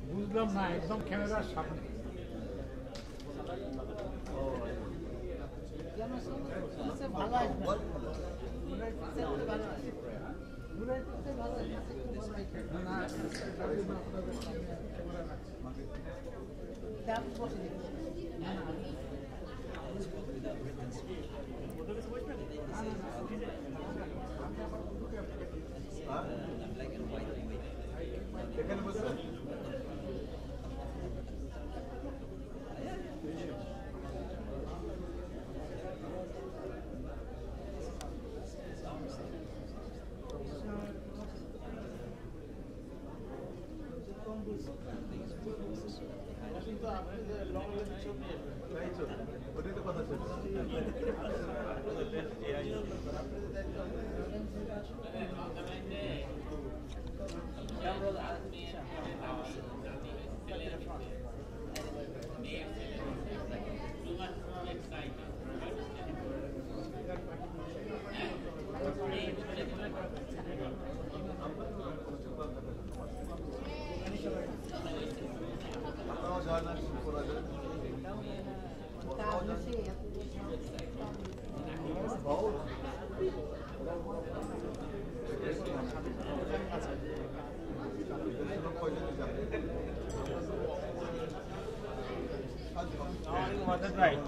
বুঝলাম না, একদম ক্যামেরার সামনে। Right.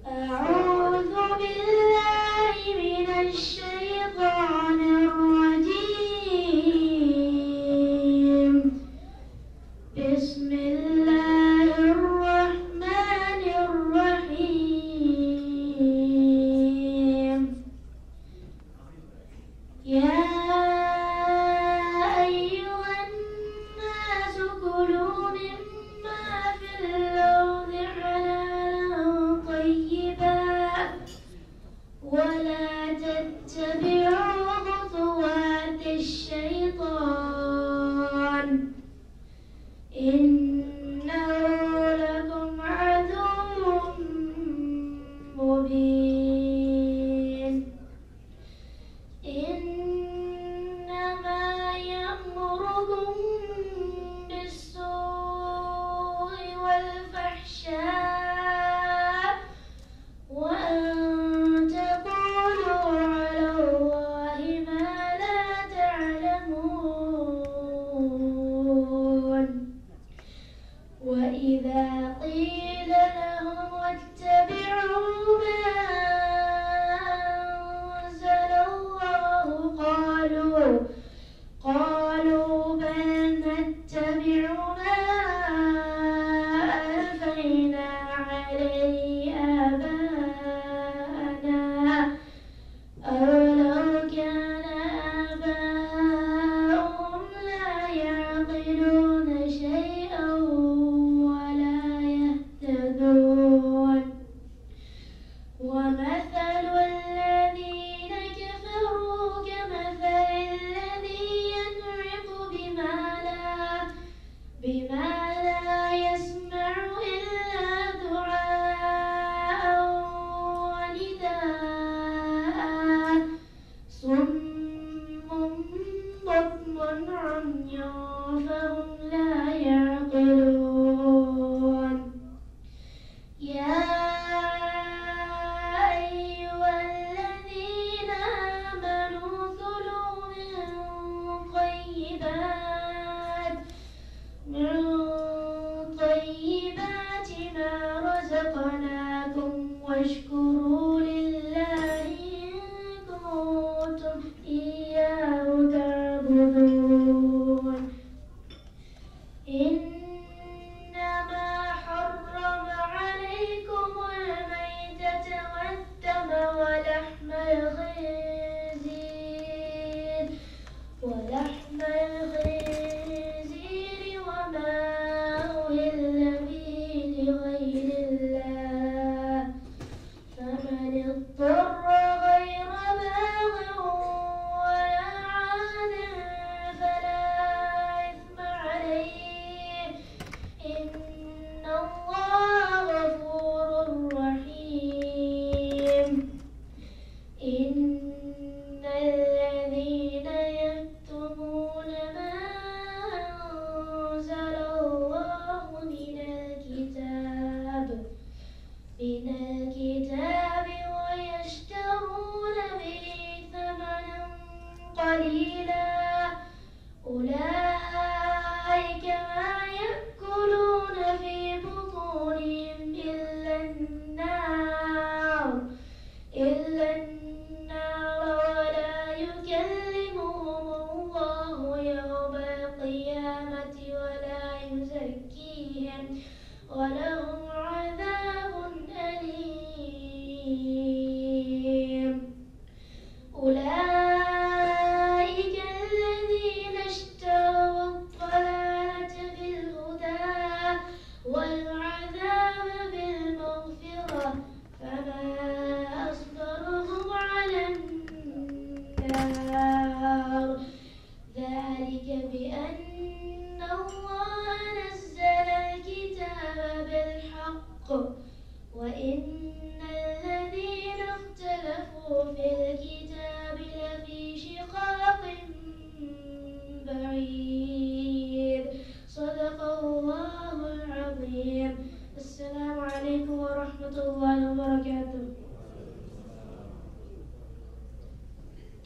أعوذ بالله من الشيطان الرجيم. بسم الله الرحمن الرحيم. يا أيها الناس كلوا مما في الأرض حلالا طيبا ولا تتبعوا خطوات الشيطان إنه لكم عدو مبين. إنما يأمركم بالسوء والفحشاء وأن تقولوا على الله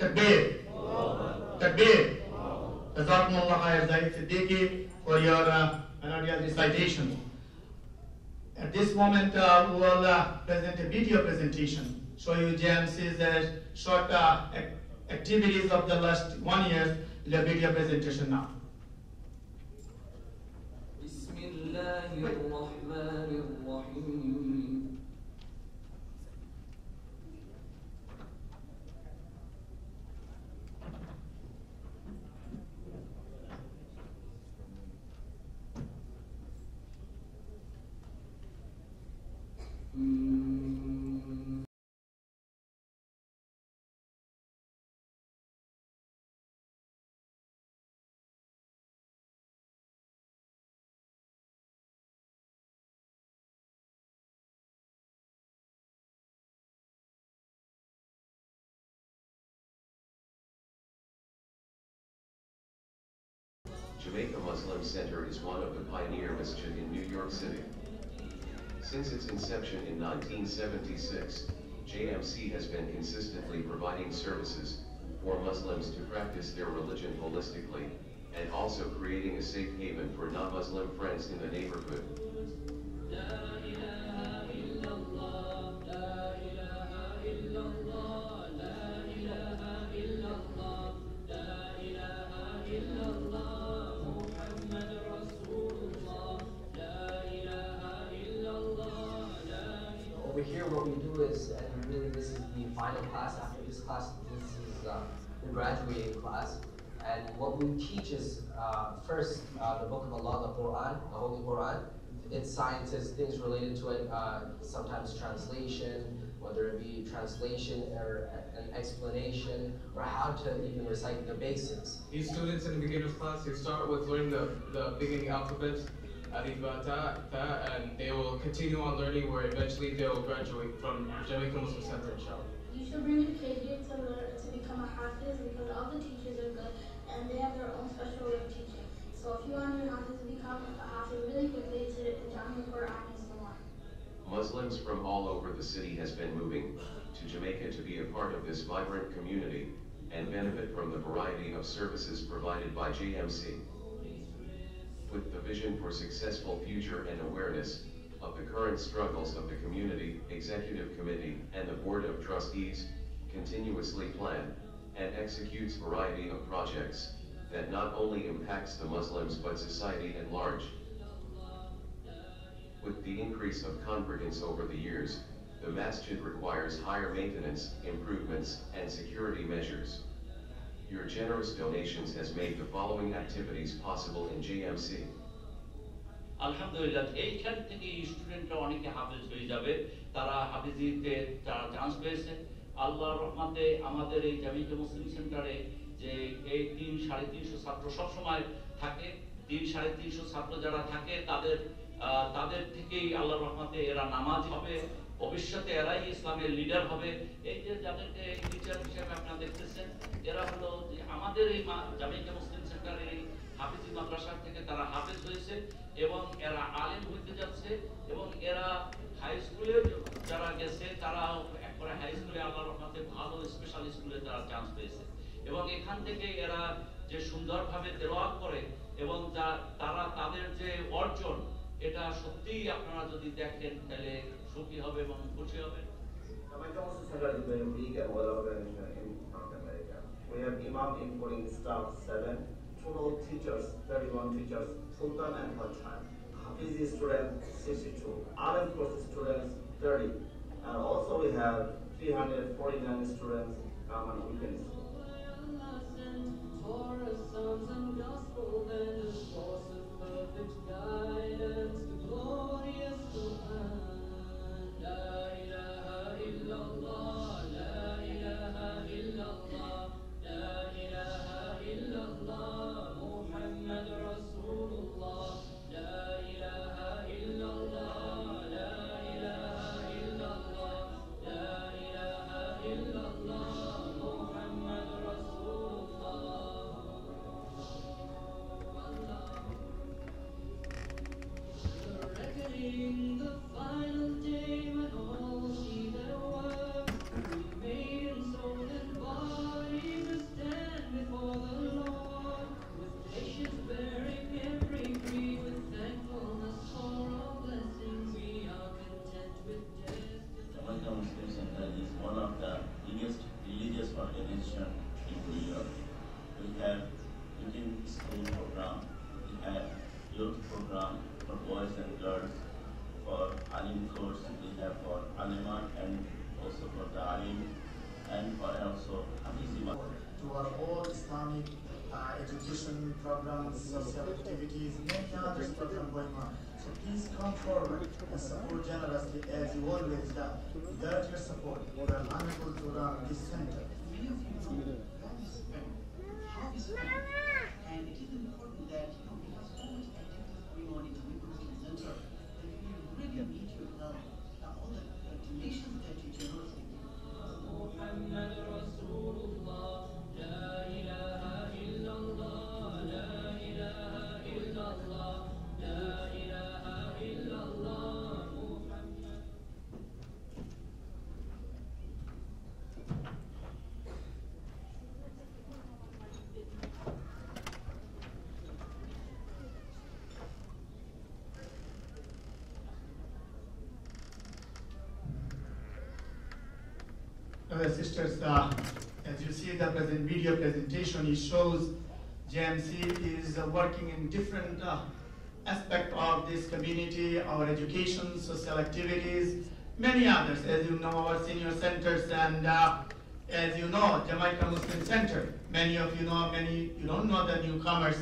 Takbir. Takbir. Jazakumullah khair, Zaid Siddiqui, for your recitation. At this moment, we will present a video presentation, show you JMC's short activities of the last 1 year, the video presentation now. Jamaica Muslim Center is one of the pioneer masjid in New York City. Since its inception in 1976, JMC has been consistently providing services for Muslims to practice their religion holistically, and also creating a safe haven for non-Muslim friends in the neighborhood. Over here, what we do is, and really this is the final class. After this class, this is the graduating class. And what we teach is first the Book of Allah, the Quran, the Holy Quran. Its sciences, things related to it, sometimes translation, whether it be translation or an explanation, or how to even recite the basics. These students in the beginner's class, they start with learning the beginning alphabets, alif, ba, ta, and they will continue on learning where eventually they'll graduate from Jamaica Muslim Center, inshallah. You should bring your kid here to learn to become a hafiz because all the teachers are good and they have their own special way of teaching. So if you want your hafiz to become a hafiz really quickly, to Jami'ah Quran is the one. Muslims from all over the city has been moving to Jamaica to be a part of this vibrant community and benefit from the variety of services provided by JMC. With the vision for successful future and awareness of the current struggles of the community, Executive Committee and the Board of Trustees continuously plan and executes variety of projects that not only impacts the Muslims but society at large. With the increase of congregants over the years, the masjid requires higher maintenance, improvements, and security measures. Your generous donations has made the following activities possible in JMC. আলহামদুলিল্লাহ এইখান থেকে স্টুডেন্টরা অনেকে হাফেজ হয়ে যাবে তারা হাফেজিতে তারা চান্স পেয়েছে আল্লাহর রহমতে আমাদের এই জামিয়া মুসলিম সেন্টারে যে এই 3-350 ছাত্র সব সময় থাকে 3-350 ছাত্র যারা থাকে তাদের থেকেই আল্লাহর রহমতে এরা নামাজ হবে ভবিষ্যতে এরাই ইসলামের লিডার হবে এই যে যাদেরকে টিচার হিসেবে আপনারা দেখতেছেন এরা হলো যে আমাদের এই জামিয়া মুসলিম সেন্টারের এই হাফেজি মাদ্রাসা থেকে তারা হাফেজ হয়েছে এবং এরা আলেম হইতে যাচ্ছে এবং এরা হাই স্কুলে যারা গেছে তারা একবারে হাই স্কুলে আল্লাহর রহমতে ভালো স্পেশাল স্কুলে তারা চান্স পেয়েছে এবং এখান থেকে এরা যে সুন্দরভাবে তেলাওয়াত করে এবং তারা তাদের যে অর্জন এটা সত্যিই আপনারা যদি দেখেন তাহলে সুখী হবে এবং খুশি হবে Jamaica Muslim Center is very big and well organized in North America. We have Imam including staff 7, total teachers 31 teachers, full-time and part-time. Hafizi students 62, Alim course students 30, and also we have 349 students come on weekends. The final day when all biggest organization in Uiyyur. We have within school program, we have youth program for boys and girls, for Alim course, we have for Alima and also for the Alim, and for also Hafizima. To our all Islamic education programs, social activities, many other programs going on. So please come forward and support generously as you always do. Without your support, we are unable to run this center. Many of you know how we spend, and it is important that we have so much activities going on in the Muslim Center that we really need your help. All the donations that you generously give. Brothers and sisters, as you see the video presentation, it shows JMC is working in different aspects of this community, our education, social activities, many others. As you know, our senior centers, and as you know, Jamaica Muslim Center. Many of you know, many you don't know the newcomers.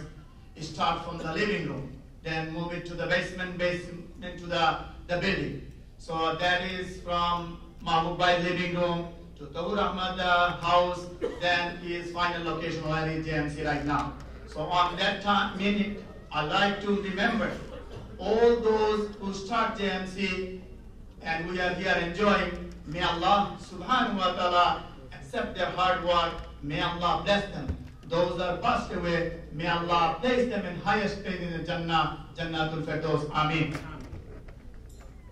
Start from the living room, then move it to the basement to the building. So that is from Mahbubai living room to Tawur Ahmad house, then his final location where is JMC right now. So on that minute, I like to remember all those who start JMC and we are here enjoying. May Allah subhanahu wa ta'ala accept their hard work. May Allah bless them. Those that passed away, may Allah place them in highest place in the Jannah, Jannatul Firdaus. Ameen.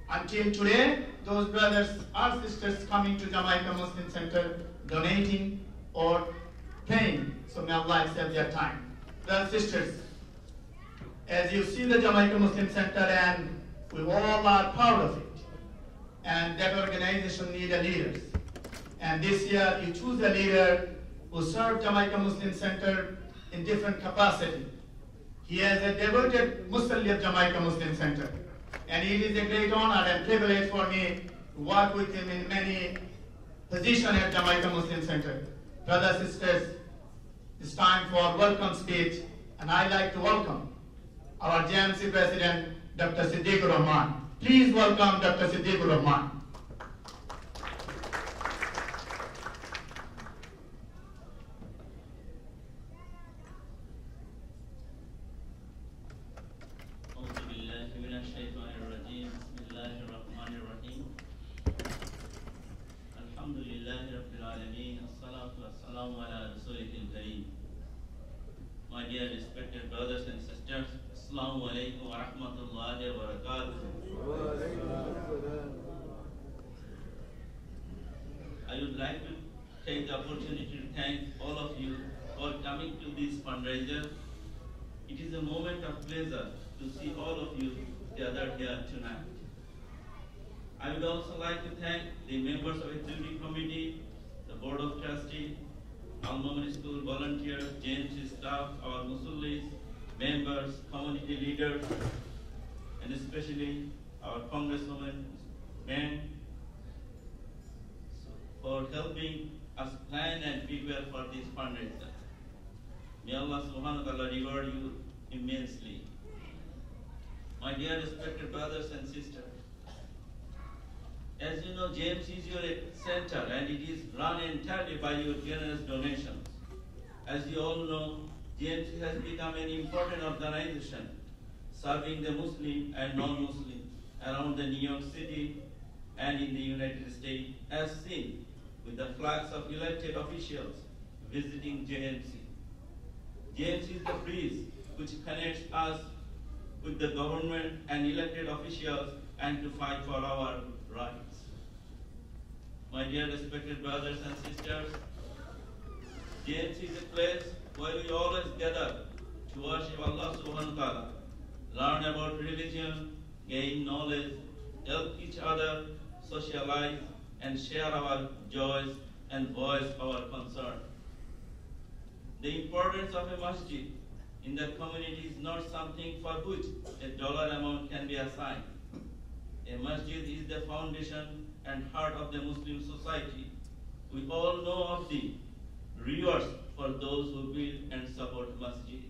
Until today, those brothers or sisters coming to Jamaica Muslim Center, donating or paying. So may Allah accept their time. Brothers and sisters, as you see the Jamaica Muslim Center, and we all are proud of it, and that organization needs leaders. And this year you choose a leader who served Jamaica Muslim Center in different capacity. He is a devoted Muslim of Jamaica Muslim Center. And it is a great honor and privilege for me to work with him in many positions at Jamaica Muslim Center. Brothers and sisters, it's time for welcome speech, and I'd like to welcome our JMC President, Dr. Siddiqur Rahman. Please welcome Dr. Siddiqur Rahman. My dear respected brothers and sisters, Assalamu alaikum wa rahmatullahi wa barakatuh. I would like to take the opportunity to thank all of you for coming to this fundraiser. It is a moment of pleasure to see all of you gathered here tonight. I would also like to thank the members of the Executive Committee, the Board of Trustees, Al-Mu'min School volunteers, JMC staff, our Musullis, members, community leaders, and especially our congresswomen, men, for helping us plan and prepare for this fundraiser. May Allah subhanahu wa ta'ala reward you immensely. My dear respected brothers and sisters, as you know, JMC is your center and it is run entirely by your generous donations. As you all know, JMC has become an important organization serving the Muslim and non-Muslim around the New York City and in the United States, as seen with the flags of elected officials visiting JMC. JMC is the bridge which connects us with the government and elected officials and to fight for our rights. My dear respected brothers and sisters, JMC is a place where we always gather to worship Allah subhanahu wa ta'ala, learn about religion, gain knowledge, help each other, socialize, and share our joys and voice our concern. The importance of a masjid in the community is not something for which a dollar amount can be assigned. A masjid is the foundation and heart of the Muslim society. We all know of the rewards for those who build and support masjid.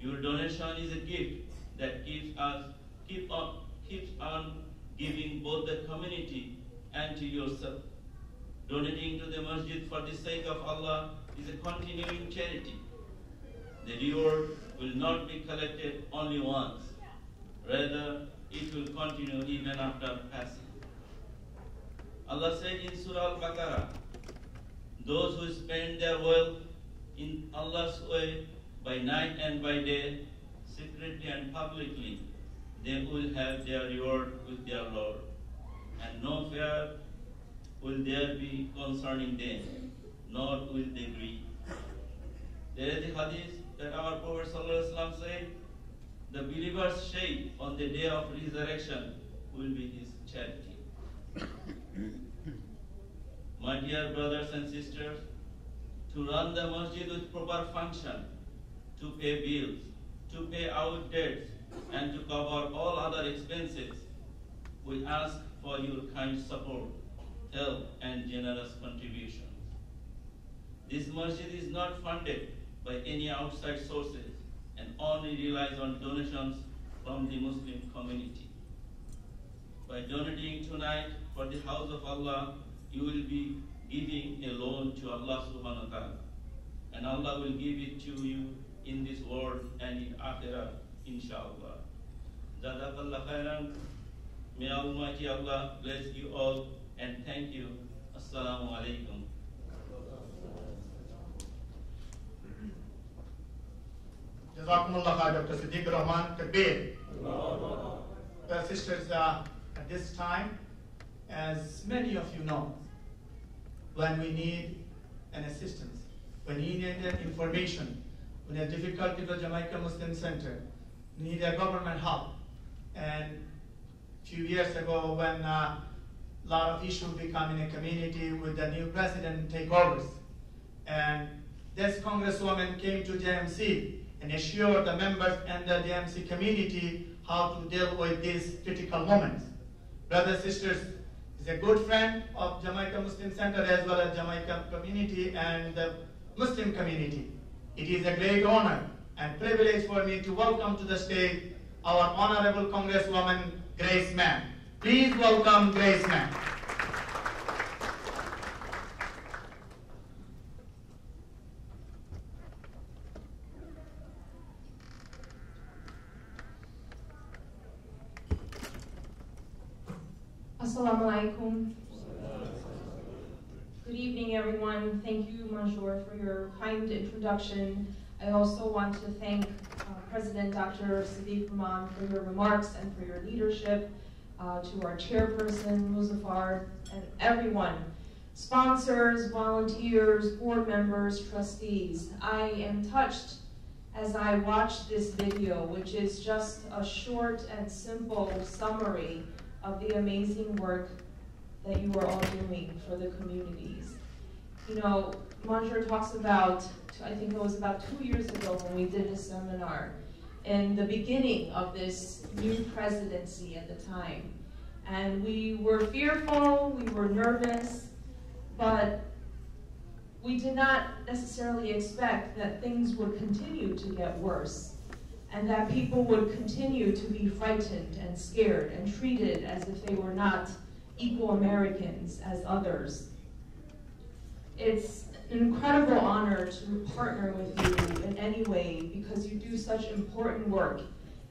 Your donation is a gift that keeps on giving both the community and to yourself. Donating to the masjid for the sake of Allah is a continuing charity. The reward will not be collected only once. Rather, it will continue even after passing. Allah said in Surah Al-Baqarah, those who spend their wealth in Allah's way by night and by day, secretly and publicly, they will have their reward with their Lord, and no fear will there be concerning them, nor will they grieve. There is a hadith that our Prophet ﷺ said, the believer's shade on the day of resurrection will be his charity. My dear brothers and sisters, to run the masjid with proper function, to pay bills, to pay out debts, and to cover all other expenses, we ask for your kind support, help, and generous contributions. This masjid is not funded by any outside sources and only relies on donations from the Muslim community. By donating tonight for the house of Allah, you will be giving a loan to Allah subhanahu wa ta'ala, and Allah will give it to you in this world and in Akhirah, inshallah. Jazakallah khairan. May Almighty Allah bless you all, and thank you. Assalamu alaikum. Jazakumullah khair, Dr. Siddiq Rahman Kabir. Well, sisters, at this time, as many of you know, when we need an assistance, when we need information, when a difficulty for Jamaica Muslim Center, we need a government help. And a few years ago, when a lot of issues become in a community with the new president takeovers, and this congresswoman came to JMC and assured the members and the JMC community how to deal with these critical moments. Brothers and sisters, is a good friend of Jamaica Muslim Center as well as Jamaica community and the Muslim community. It is a great honor and privilege for me to welcome to the stage our Honorable Congresswoman Grace Mann. Please welcome Grace Mann. Assalamu alaikum. Good evening, everyone. Thank you, Mansour, for your kind introduction. I also want to thank President Dr. Siddiq Rahman for your remarks and for your leadership, to our chairperson, Muzaffar, and everyone, sponsors, volunteers, board members, trustees. I am touched as I watch this video, which is just a short and simple summary of the amazing work that you are all doing for the communities. You know, Mansour talks about, I think it was about 2 years ago when we did a seminar in the beginning of this new presidency at the time. And we were fearful, we were nervous, but we did not necessarily expect that things would continue to get worse, and that people would continue to be frightened and scared and treated as if they were not equal Americans as others. It's an incredible honor to partner with you in any way because you do such important work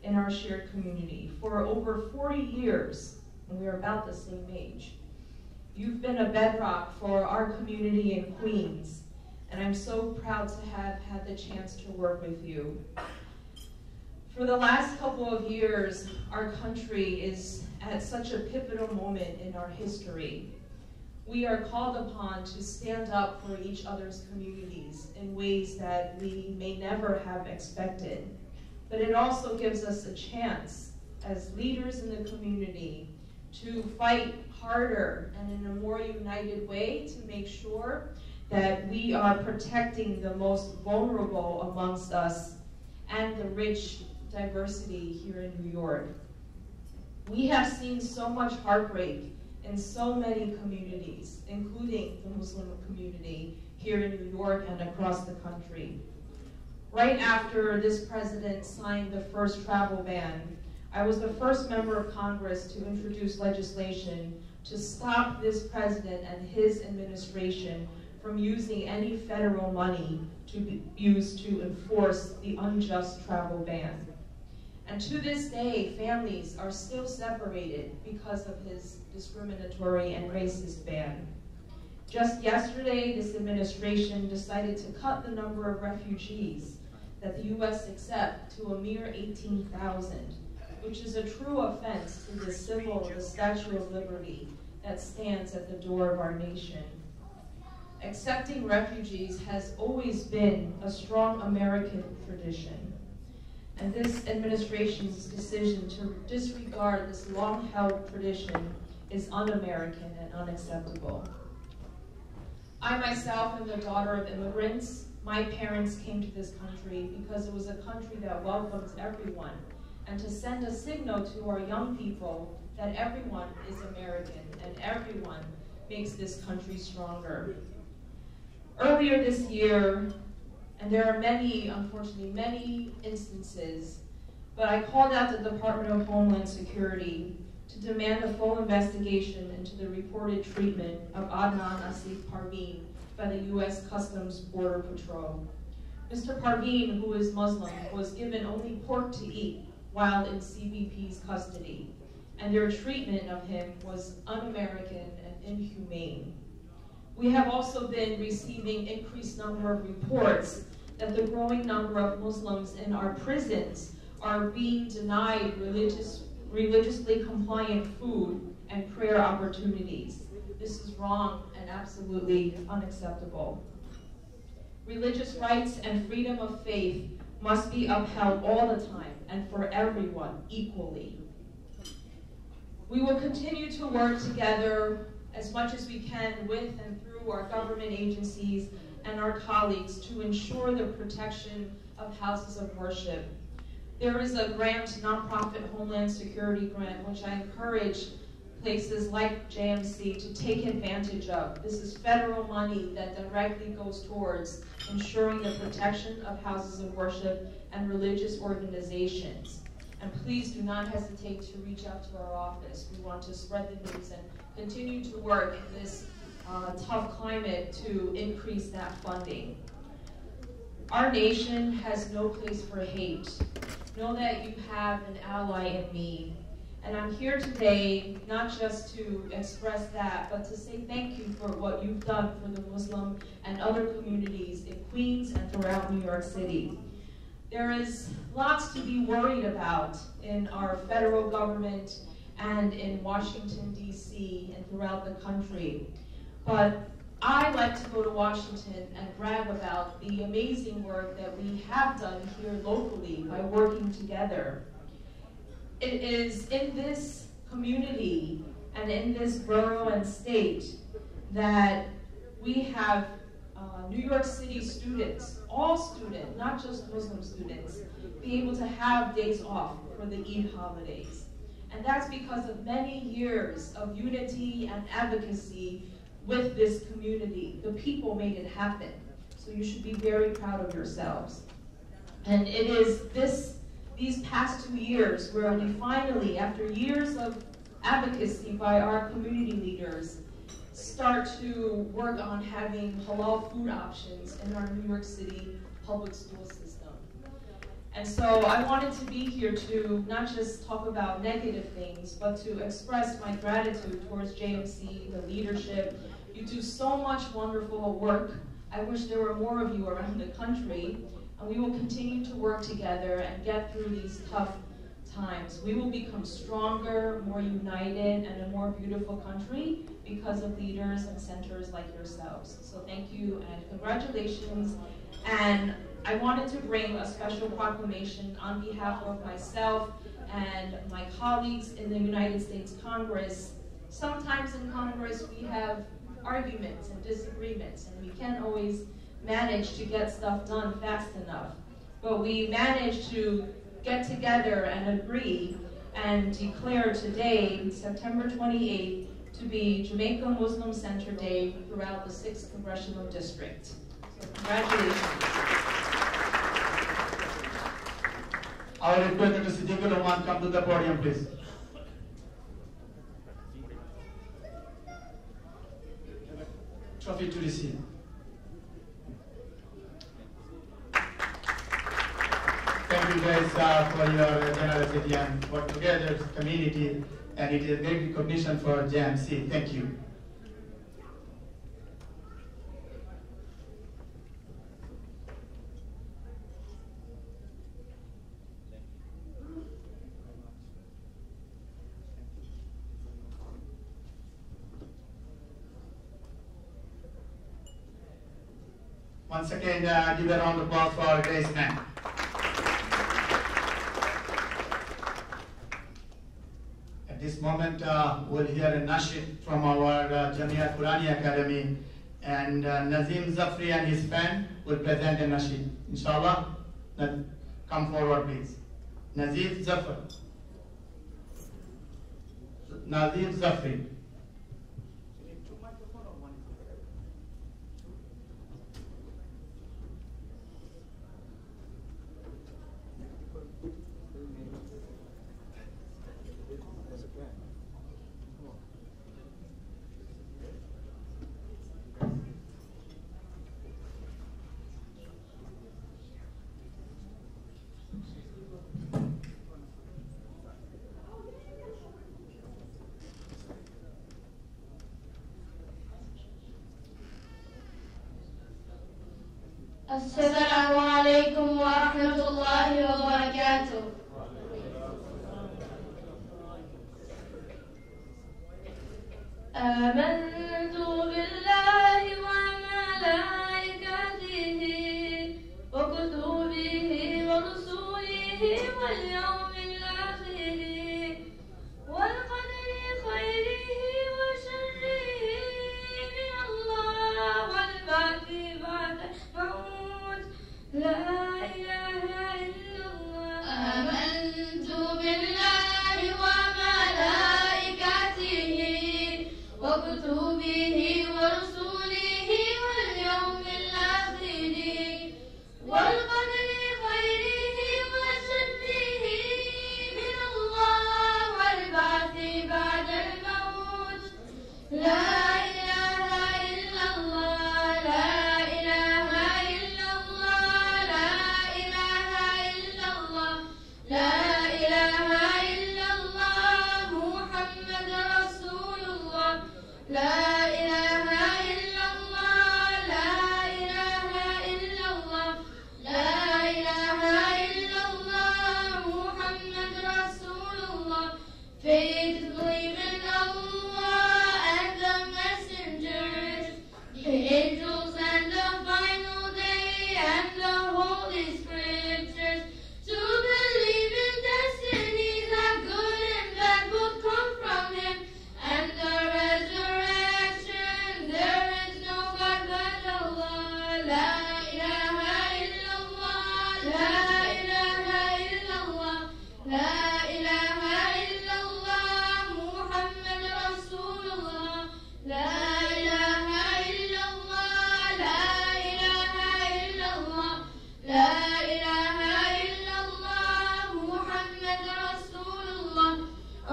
in our shared community. For over 40 years, and we're about the same age, you've been a bedrock for our community in Queens, and I'm so proud to have had the chance to work with you. For the last couple of years, our country is at such a pivotal moment in our history. We are called upon to stand up for each other's communities in ways that we may never have expected. But it also gives us a chance as leaders in the community to fight harder and in a more united way to make sure that we are protecting the most vulnerable amongst us and the rich diversity here in New York. We have seen so much heartbreak in so many communities, including the Muslim community here in New York and across the country. Right after this president signed the first travel ban, I was the first member of Congress to introduce legislation to stop this president and his administration from using any federal money to be used to enforce the unjust travel ban. And to this day, families are still separated because of his discriminatory and racist ban. Just yesterday, this administration decided to cut the number of refugees that the U.S. accepts to a mere 18,000, which is a true offense to the Statue of Liberty that stands at the door of our nation. Accepting refugees has always been a strong American tradition. And this administration's decision to disregard this long-held tradition is un-American and unacceptable. I myself am the daughter of immigrants. My parents came to this country because it was a country that welcomes everyone, and to send a signal to our young people that everyone is American and everyone makes this country stronger. Earlier this year, and there are many, unfortunately, many instances, but I called out the Department of Homeland Security to demand a full investigation into the reported treatment of Adnan Asif Parveen by the U.S. Customs Border Patrol. Mr. Parveen, who is Muslim, was given only pork to eat while in CBP's custody, and their treatment of him was un-American and inhumane. We have also been receiving increased number of reports that the growing number of Muslims in our prisons are being denied religiously compliant food and prayer opportunities. This is wrong and absolutely unacceptable. Religious rights and freedom of faith must be upheld all the time and for everyone equally. We will continue to work together as much as we can with and through our government agencies and our colleagues to ensure the protection of houses of worship. There is a grant, nonprofit Homeland Security grant, which I encourage places like JMC to take advantage of. This is federal money that directly goes towards ensuring the protection of houses of worship and religious organizations. And please do not hesitate to reach out to our office. We want to spread the news and continue to work in this tough climate to increase that funding. Our nation has no place for hate. Know that you have an ally in me. And I'm here today not just to express that, but to say thank you for what you've done for the Muslim and other communities in Queens and throughout New York City. There is lots to be worried about in our federal government and in Washington, D.C. and throughout the country. But I like to go to Washington and brag about the amazing work that we have done here locally by working together. It is in this community and in this borough and state that we have New York City students, all students, not just Muslim students, be able to have days off for the Eid holidays. And that's because of many years of unity and advocacy with this community. The people made it happen. So you should be very proud of yourselves. And it is these past 2 years where we finally, after years of advocacy by our community leaders, start to work on having halal food options in our New York City public school system. And so I wanted to be here to not just talk about negative things, but to express my gratitude towards JMC, the leadership. You do so much wonderful work. I wish there were more of you around the country. And we will continue to work together and get through these tough times. We will become stronger, more united, and a more beautiful country because of leaders and centers like yourselves. So thank you and congratulations. And I wanted to bring a special proclamation on behalf of myself and my colleagues in the United States Congress sometimes in Congress we have arguments and disagreements, and we can't always manage to get stuff done fast enough. But we managed to get together and agree and declare today, September 28th, to be Jamaica Muslim Center Day throughout the 6th Congressional District. So congratulations. I will request Dr. Siddiqur Rahman come to the podium, please. Trophy to receive. Thank you guys for your generosity and for together community, and it is a great recognition for JMC. Thank you. Once again, give a round of applause for Grace Man. At this moment, we'll hear a nasheed from our Jamia Qurani Academy, and Nazim Zafri and his friend will present a nasheed. Inshallah, come forward, please. Nazim Zafri. Nazim Zafri. السلام عليكم ورحمة الله وبركاته. آمنت بالله وملائكته وكتبه ورسله واليوم الآخر والقدر خيره وشره من الله والبعث بعد الموت. لا إله إلا الله. آمنت بالله وملائكته وكتبه ورسله واليوم الآخر والقدر خيره وشره من الله والبعث بعد الموت. لا إله إلا الله. لا إله إلا الله. لا إله إلا الله. لا إله إلا الله محمد رسول الله. لا إله إلا الله. لا إله إلا الله. لا إله إلا الله محمد رسول الله. Faith, believe in Allah and the messengers, the angels and the final day and the holy scriptures, to believe in destiny that good and bad will come from Him, and the resurrection. There is no God but Allah. La ilaha illallah. La ilaha illallah. La ilaha illallah Muhammad Rasulullah. La ilaha illallah. La ilaha illallah. La ilaha illallah Muhammad Rasulullah.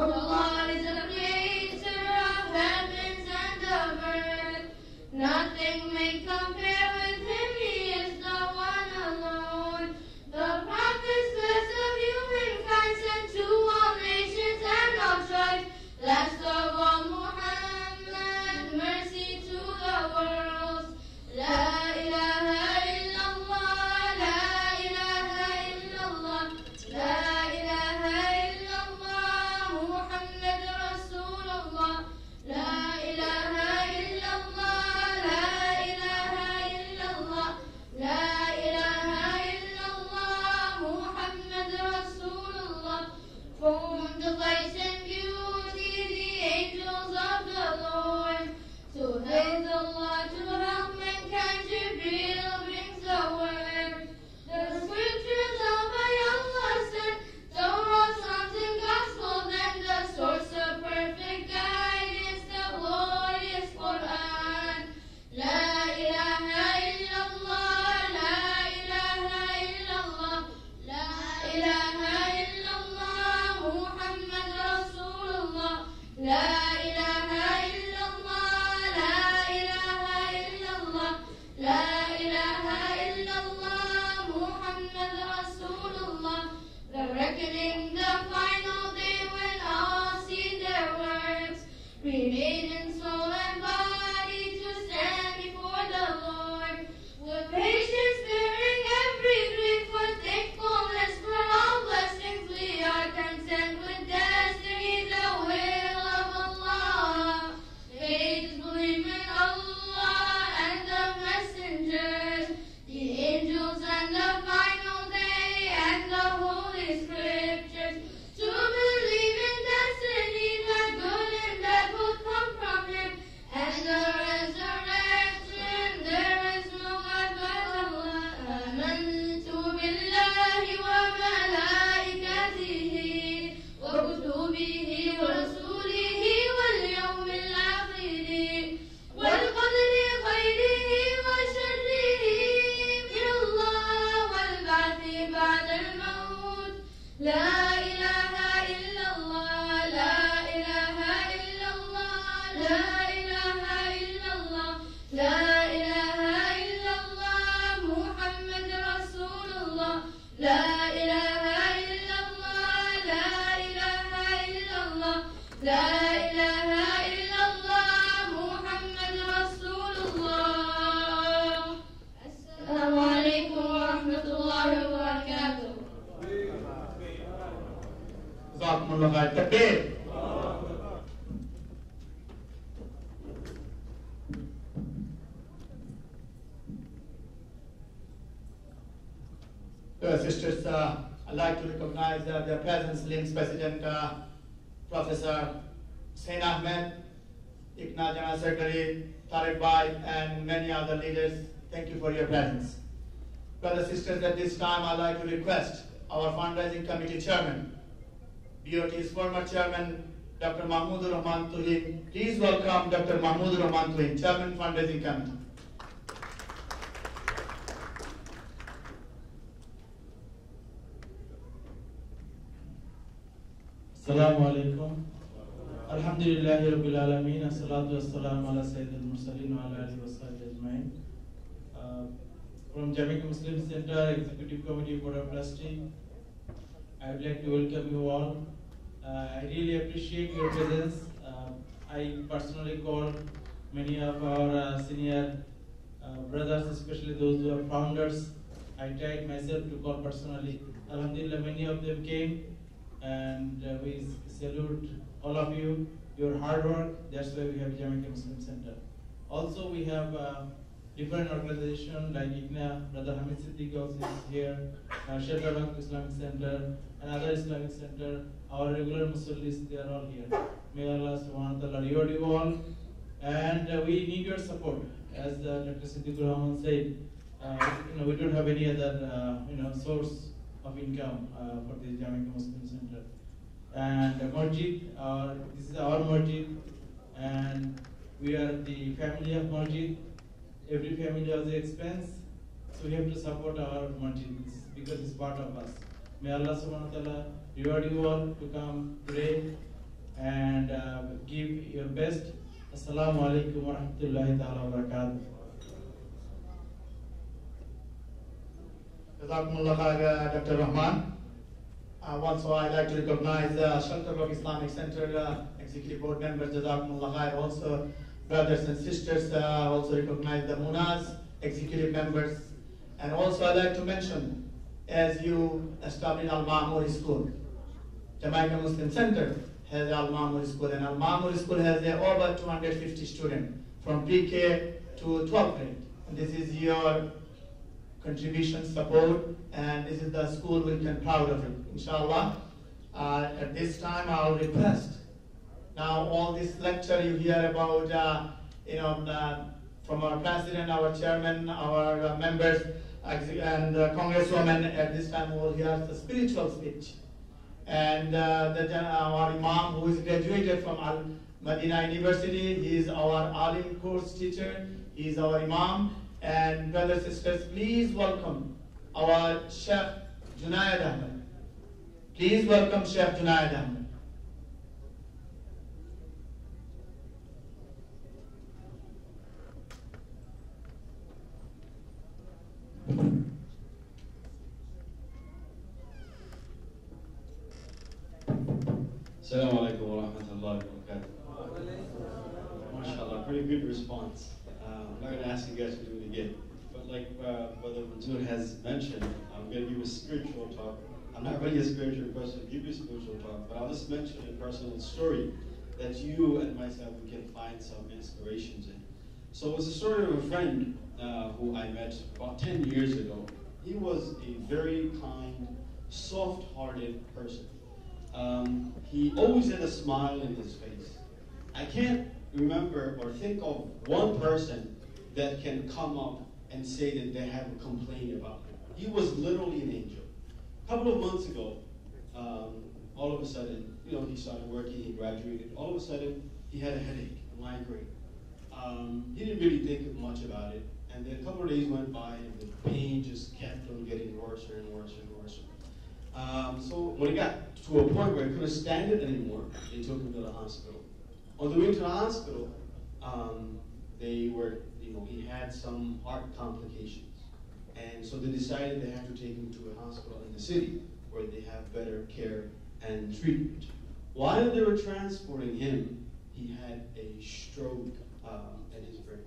Allah is the creator of heavens and of earth. Nothing may compare with Him. He is the one alone. The prophets, best of humankind, sent to all nations and all tribes. Last of all, Muhammad, mercy to the world. La ilaha illallah. La ilaha illallah. La ilaha illallah Muhammad Rasulullah. La ilaha illallah. La ilaha illallah. Jazakumullah khair. Takbir. Sisters, I'd like to recognize their presence, LIMS President Professor Hussain Ahmed, ICNA General Secretary Tariq Bhai, and many other leaders. Thank you for your presence. Brothers and sisters, at this time I'd like to request our fundraising committee chairman, BOT's former chairman, Dr. Mahmood Rahman Tuhin. Please welcome Dr. Mahmood Rahman Tuhin, Chairman Fundraising Committee. Assalamu alaikum. Alhamdulillahi Rabbil Alameen. As-salatu was-salamu ala Sayyidil Mursaleen wa ala alihi wa sahbihi ajma'in. From Jamaica Muslim Center Executive Committee Board of Trustees, I would like to welcome you all. I really appreciate your presence. I personally call many of our senior brothers, especially those who are founders. I tried myself to call personally. Alhamdulillah, many of them came. And we salute all of you, your hard work. That's why we have Jamaica Muslim Center. Also, we have different organizations like ICNA, Brother Hamid Siddiqui also is here, Shelter Rock Islamic Center, and other Islamic Center. Our regular Muslims, they are all here. May Allah subhanahu wa ta'ala reward you all. And we need your support. As Dr. Siddiqur Rahman said, we don't have any other source of income for the Jamaica Muslim Center. And Masjid, this is our Masjid, and we are the family of Masjid. Every family has the expense, so we have to support our Masjid because it's part of us. May Allah subhanahu wa ta'ala reward you all to come today and give your best. Assalamu alaikum wa rahmatullahi ta'ala wa barakatuh. Jazakumullah khair, Dr. Rahman. Also, I'd like to recognize Shelter Rock Islamic Center Executive Board members, Jazakumullah khair. Also, brothers and sisters, also recognize the Munas Executive members. And also, I'd like to mention, as you established Al-Ma'mur School, Jamaica Muslim Center has Al-Ma'mur School, and Al-Ma'mur School has over 250 students from pre-K to 12th grade. And this is your contribution, support, and this is the school we can proud of it, inshallah. At this time, I'll request, now all this lecture you hear about, from our president, our chairman, our members, and congresswoman, at this time we'll hear the spiritual speech. And our imam, who is graduated from Al-Madinah University, he is our alim course teacher, he is our imam. And brothers and sisters, please welcome our Sheikh Junaid Ahmed. Please welcome Sheikh Junaid Ahmed. Assalamu alaikum wa rahmatullahi wa barakatuh. MashaAllah, pretty good response. I'm not going to ask you guys to do it again. But like Brother Mansoor has mentioned, I'm going to give a spiritual talk. I'm not really a spiritual person to give you a spiritual talk, but I'll just mention a personal story that you and myself we can find some inspirations in. So it's a story of a friend who I met about 10 years ago. He was a very kind, soft-hearted person. He always had a smile in his face. I can't remember or think of one person that can come up and say that they have a complaint about him. He was literally an angel. A couple of months ago, all of a sudden, he started working, he graduated. All of a sudden, he had a headache, a migraine. He didn't really think much about it. And then a couple of days went by, and the pain just kept on getting worse and worse and worse. So when he got to a point where he couldn't stand it anymore, they took him to the hospital. On the way to the hospital, he had some heart complications. And so they decided they had to take him to a hospital in the city where they have better care and treatment. While they were transporting him, he had a stroke at his brain.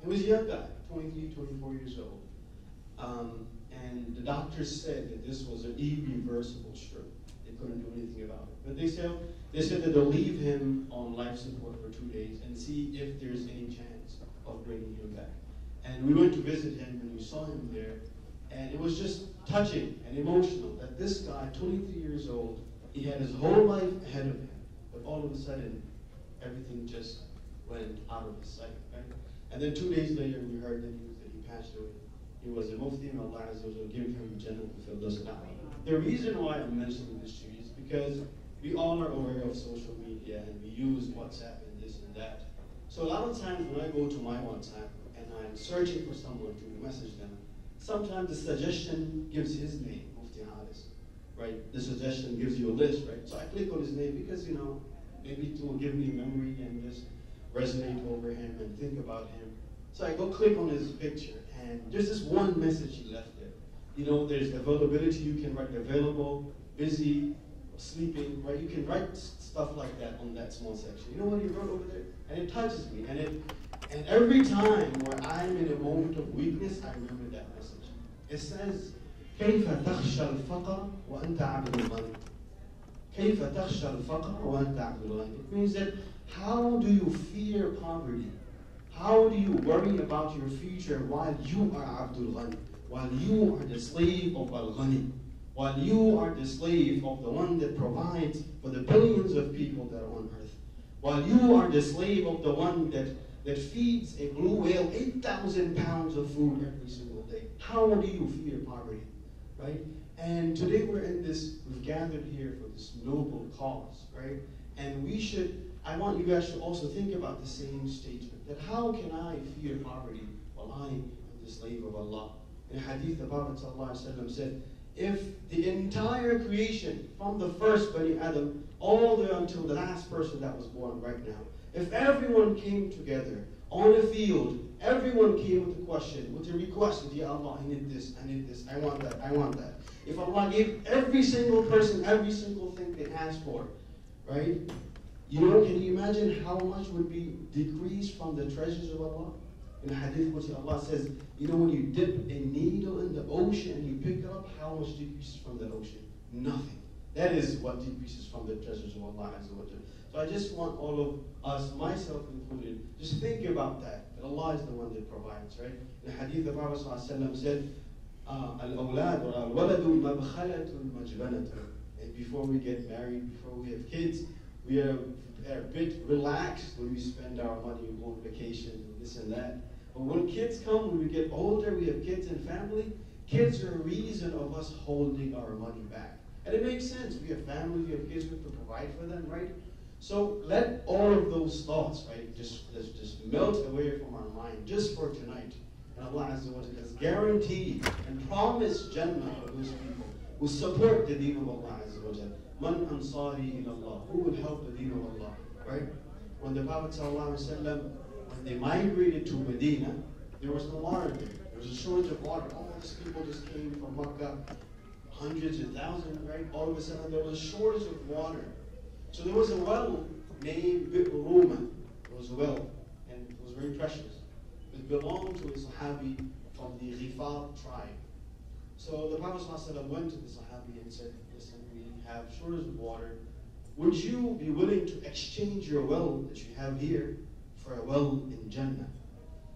He was a young guy, 23, 24 years old. And the doctors said that this was an irreversible stroke. They couldn't do anything about it. But they said that they'll leave him on life support for 2 days and see if there's any chance of bringing him back. And we went to visit him and we saw him there, and it was just touching and emotional that this guy, 23 years old, he had his whole life ahead of him, but all of a sudden, everything just went out of his sight, right? And then 2 days later, we heard the news that he passed away. He was a mufti, and Allah Azza wa Jalla gave him Jannah al-Firdaus al-A'la. The reason why I'm mentioning this to you is because we all are aware of social media, and we use WhatsApp and this and that. So a lot of times when I go to my WhatsApp and I'm searching for someone to message them, sometimes the suggestion gives his name, Mufti Haris, right? The suggestion gives you a list, right? So I click on his name because, you know, maybe it will give me memory and just resonate over him and think about him. So I go click on his picture, and there's this one message he left there. You know, there's availability, you can write available, busy, sleeping, right? You can write stuff like that on that small section. You know what he wrote over there? And it touches me, and every time where I'm in a moment of weakness, I remember that message. It says, كيف تخشى الفقر وأنت عبد الغني. كيف تخشى الفقر وأنت عبد الغني. It means that how do you fear poverty? How do you worry about your future while you are Abdul Ghani? While you are the slave of Al-Ghani? While you are the slave of the one that provides for the billions of people that are on earth? While you are the slave of the one that feeds a blue whale 8,000 pounds of food every single day? How do you fear poverty, right? And today we've gathered here for this noble cause, right? And I want you guys to also think about the same statement, that how can I fear poverty while I am the slave of Allah? In a hadith, the Prophet ﷺ said, if the entire creation, from the first Bani Adam, all the way until the last person that was born right now, if everyone came together on a field, everyone came with a question, with a request, Ya Allah, I need this, I want that, I want that. If Allah gave every single person every single thing they asked for, right? You know, can you imagine how much would be decreased from the treasures of Allah? In Hadith, Allah says, you know, when you dip a needle in the ocean and you pick it up, how much decreases from that ocean? Nothing. That is what decreases from the treasures of Allah Azza wa Jalla. So I just want all of us, myself included, just think about that Allah is the one that provides, right? In Hadith, the Prophet ﷺ said, Al-awlad or al-waladu mabkhalatun majbanatun. And before we get married, before we have kids, we are a bit relaxed when we spend our money, we go on vacation, and this and that. But when kids come, when we get older, we have kids and family, kids are a reason of us holding our money back. And it makes sense. We have family, we have kids, we have to provide for them, right? So let all of those thoughts, right, just melt away from our mind just for tonight. And Allah Azza wa Jalla has guaranteed and promised Jannah for those people who support the deen of Allah Azza wa Jalla. Man ansari ila Allah. Who would help the deen of Allah, right? When the Prophet ﷺ, when they migrated to Medina, there was no water there. There was a shortage of water. All these people just came from Makkah, hundreds and thousands, right? All of a sudden there was a shortage of water. So there was a well named Bi'r Ruma. It was a well, and it was very precious. It belonged to a Sahabi from the Ghifar tribe. So the Prophet ﷺ went to the Sahabi and said, listen, we have shortage of water. Would you be willing to exchange your well that you have here for a well in Jannah?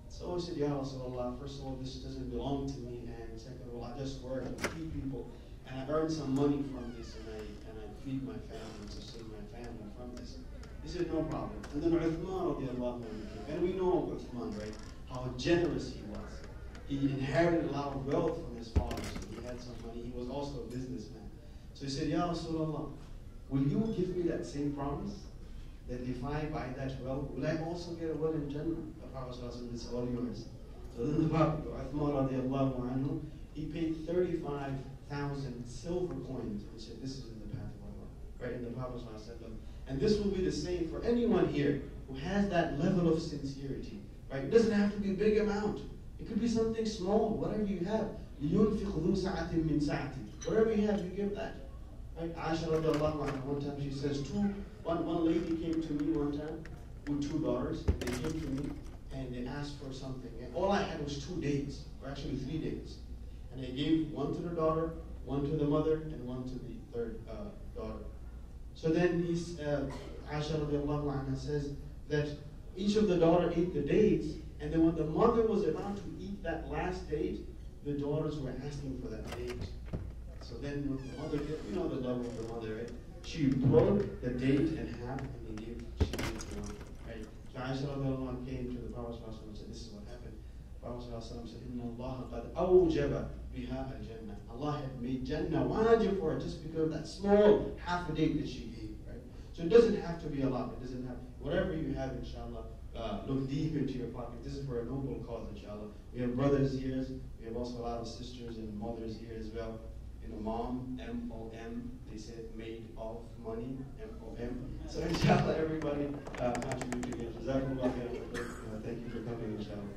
So he said, Ya Rasulullah, first of all, this doesn't belong to me, and second of all, I just work and feed people, and I earn some money from this, and I feed my family, sustain my family from this. He said, no problem. And then Uthman radiallahu anhu, and we know of Uthman, right, how generous he was. He inherited a lot of wealth from his father, so he had some money. He was also a businessman. So he said, Ya Rasulullah, will you give me that same promise? That if I buy that well, will I also get a well in Jannah? The Prophet said, it's all yours. So then the Prophet, Uthman radiallahu anhu, he paid 35,000 silver coins and said, this is in the path of Allah. Right, in the Prophet said, and this will be the same for anyone here who has that level of sincerity. Right? It doesn't have to be a big amount. It could be something small, whatever you have. Whatever you have, you give that. Right? Aisha radiallahu anha, one time she says, one lady came to me one time with 2 daughters. They came to me and they asked for something. And all I had was 2 days, or actually 3 days. And I gave one to the daughter, one to the mother and one to the third daughter. So then Aisha radiallahu anha says that each of the daughter ate the dates, and then when the mother was about to eat that last date, the daughters were asking for that date. So then when the mother did, you know the love of the mother, right? She broke the date in half and she gave to one, right? So Aisha radiallahu anha came to the Prophet and said, this is what happened. The Prophet said, Inna Allah qad awjaba biha al-jannah. Allah had made Jannah wajib for her just because of that small half a date that she gave, right? So it doesn't have to be a lot. It doesn't have, whatever you have, inshallah, look deep into your pocket. This is for a noble cause, inshallah. We have brothers here. We have also a lot of sisters and mothers here as well. You know, mom, M-O-M, they said made of money, M-O-M. So inshallah, everybody contribute to it. Jazakumullah khairan. Thank you for coming, inshallah.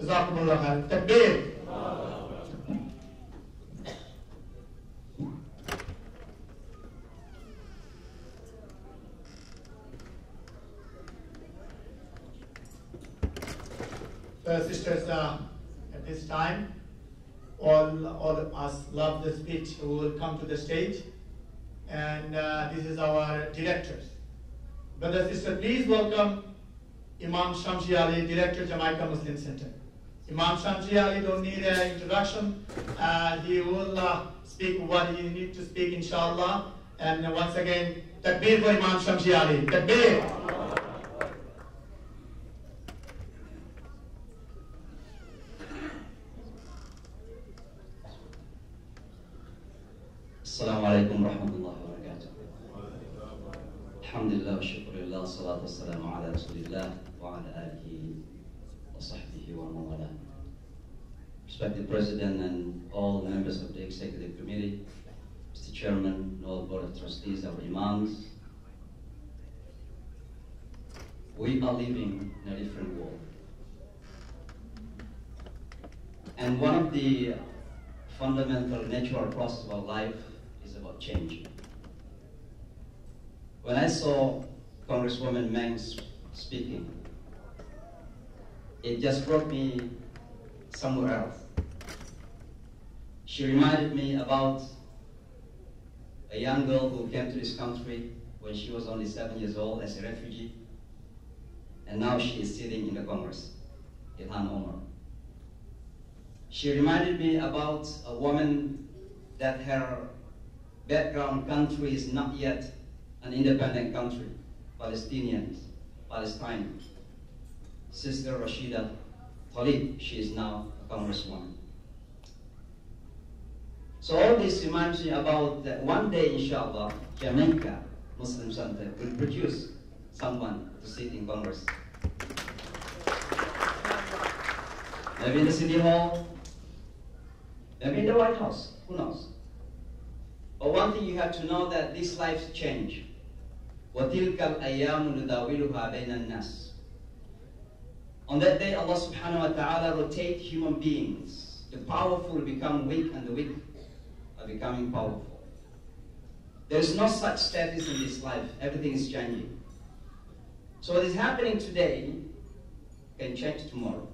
Jazakumullah khairan. Takbir. Sisters, at this time, all of us love the speech who will come to the stage, and this is our directors. Brothers and sisters, please welcome Imam Shamsi Ali, Director, Jamaica Muslim Center. Imam Shamsi Ali don't need an introduction. He will speak what he needs to speak, inshallah. And once again, takbir for Imam Shamsi Ali. Takbir. السلام عليكم ورحمة الله وبركاته. الحمد لله والشكر لله والصلاة والسلام على رسول الله وعلى آله وصحبه ومن والاه. Respected President and all members of the Executive Committee, Mr. Chairman, and all Board of Trustees, our Imams, we are living in a different world. And one of the fundamental natural process of our life is about change. When I saw Congresswoman Meng speaking, it just brought me somewhere else. She reminded me about a young girl who came to this country when she was only 7 years old as a refugee, and now she is sitting in the Congress, Ilhan Omar. She reminded me about a woman that her background country is not yet an independent country, Palestinians, Palestine. Sister Rashida Tlaib, she is now a congresswoman. So all this reminds me about that one day, inshallah, Jamaica Muslim Center will produce someone to sit in Congress. Maybe in the City Hall, maybe in the White House, who knows? But one thing you have to know that these lives change. وَتِلْكَ الْأَيَّامُ نُدَاوِلُهَا بَيْنَ النَّاسِ. On that day, Allah subhanahu wa ta'ala rotate human beings. The powerful become weak and the weak are becoming powerful. There is no such status in this life. Everything is changing. So what is happening today can change tomorrow.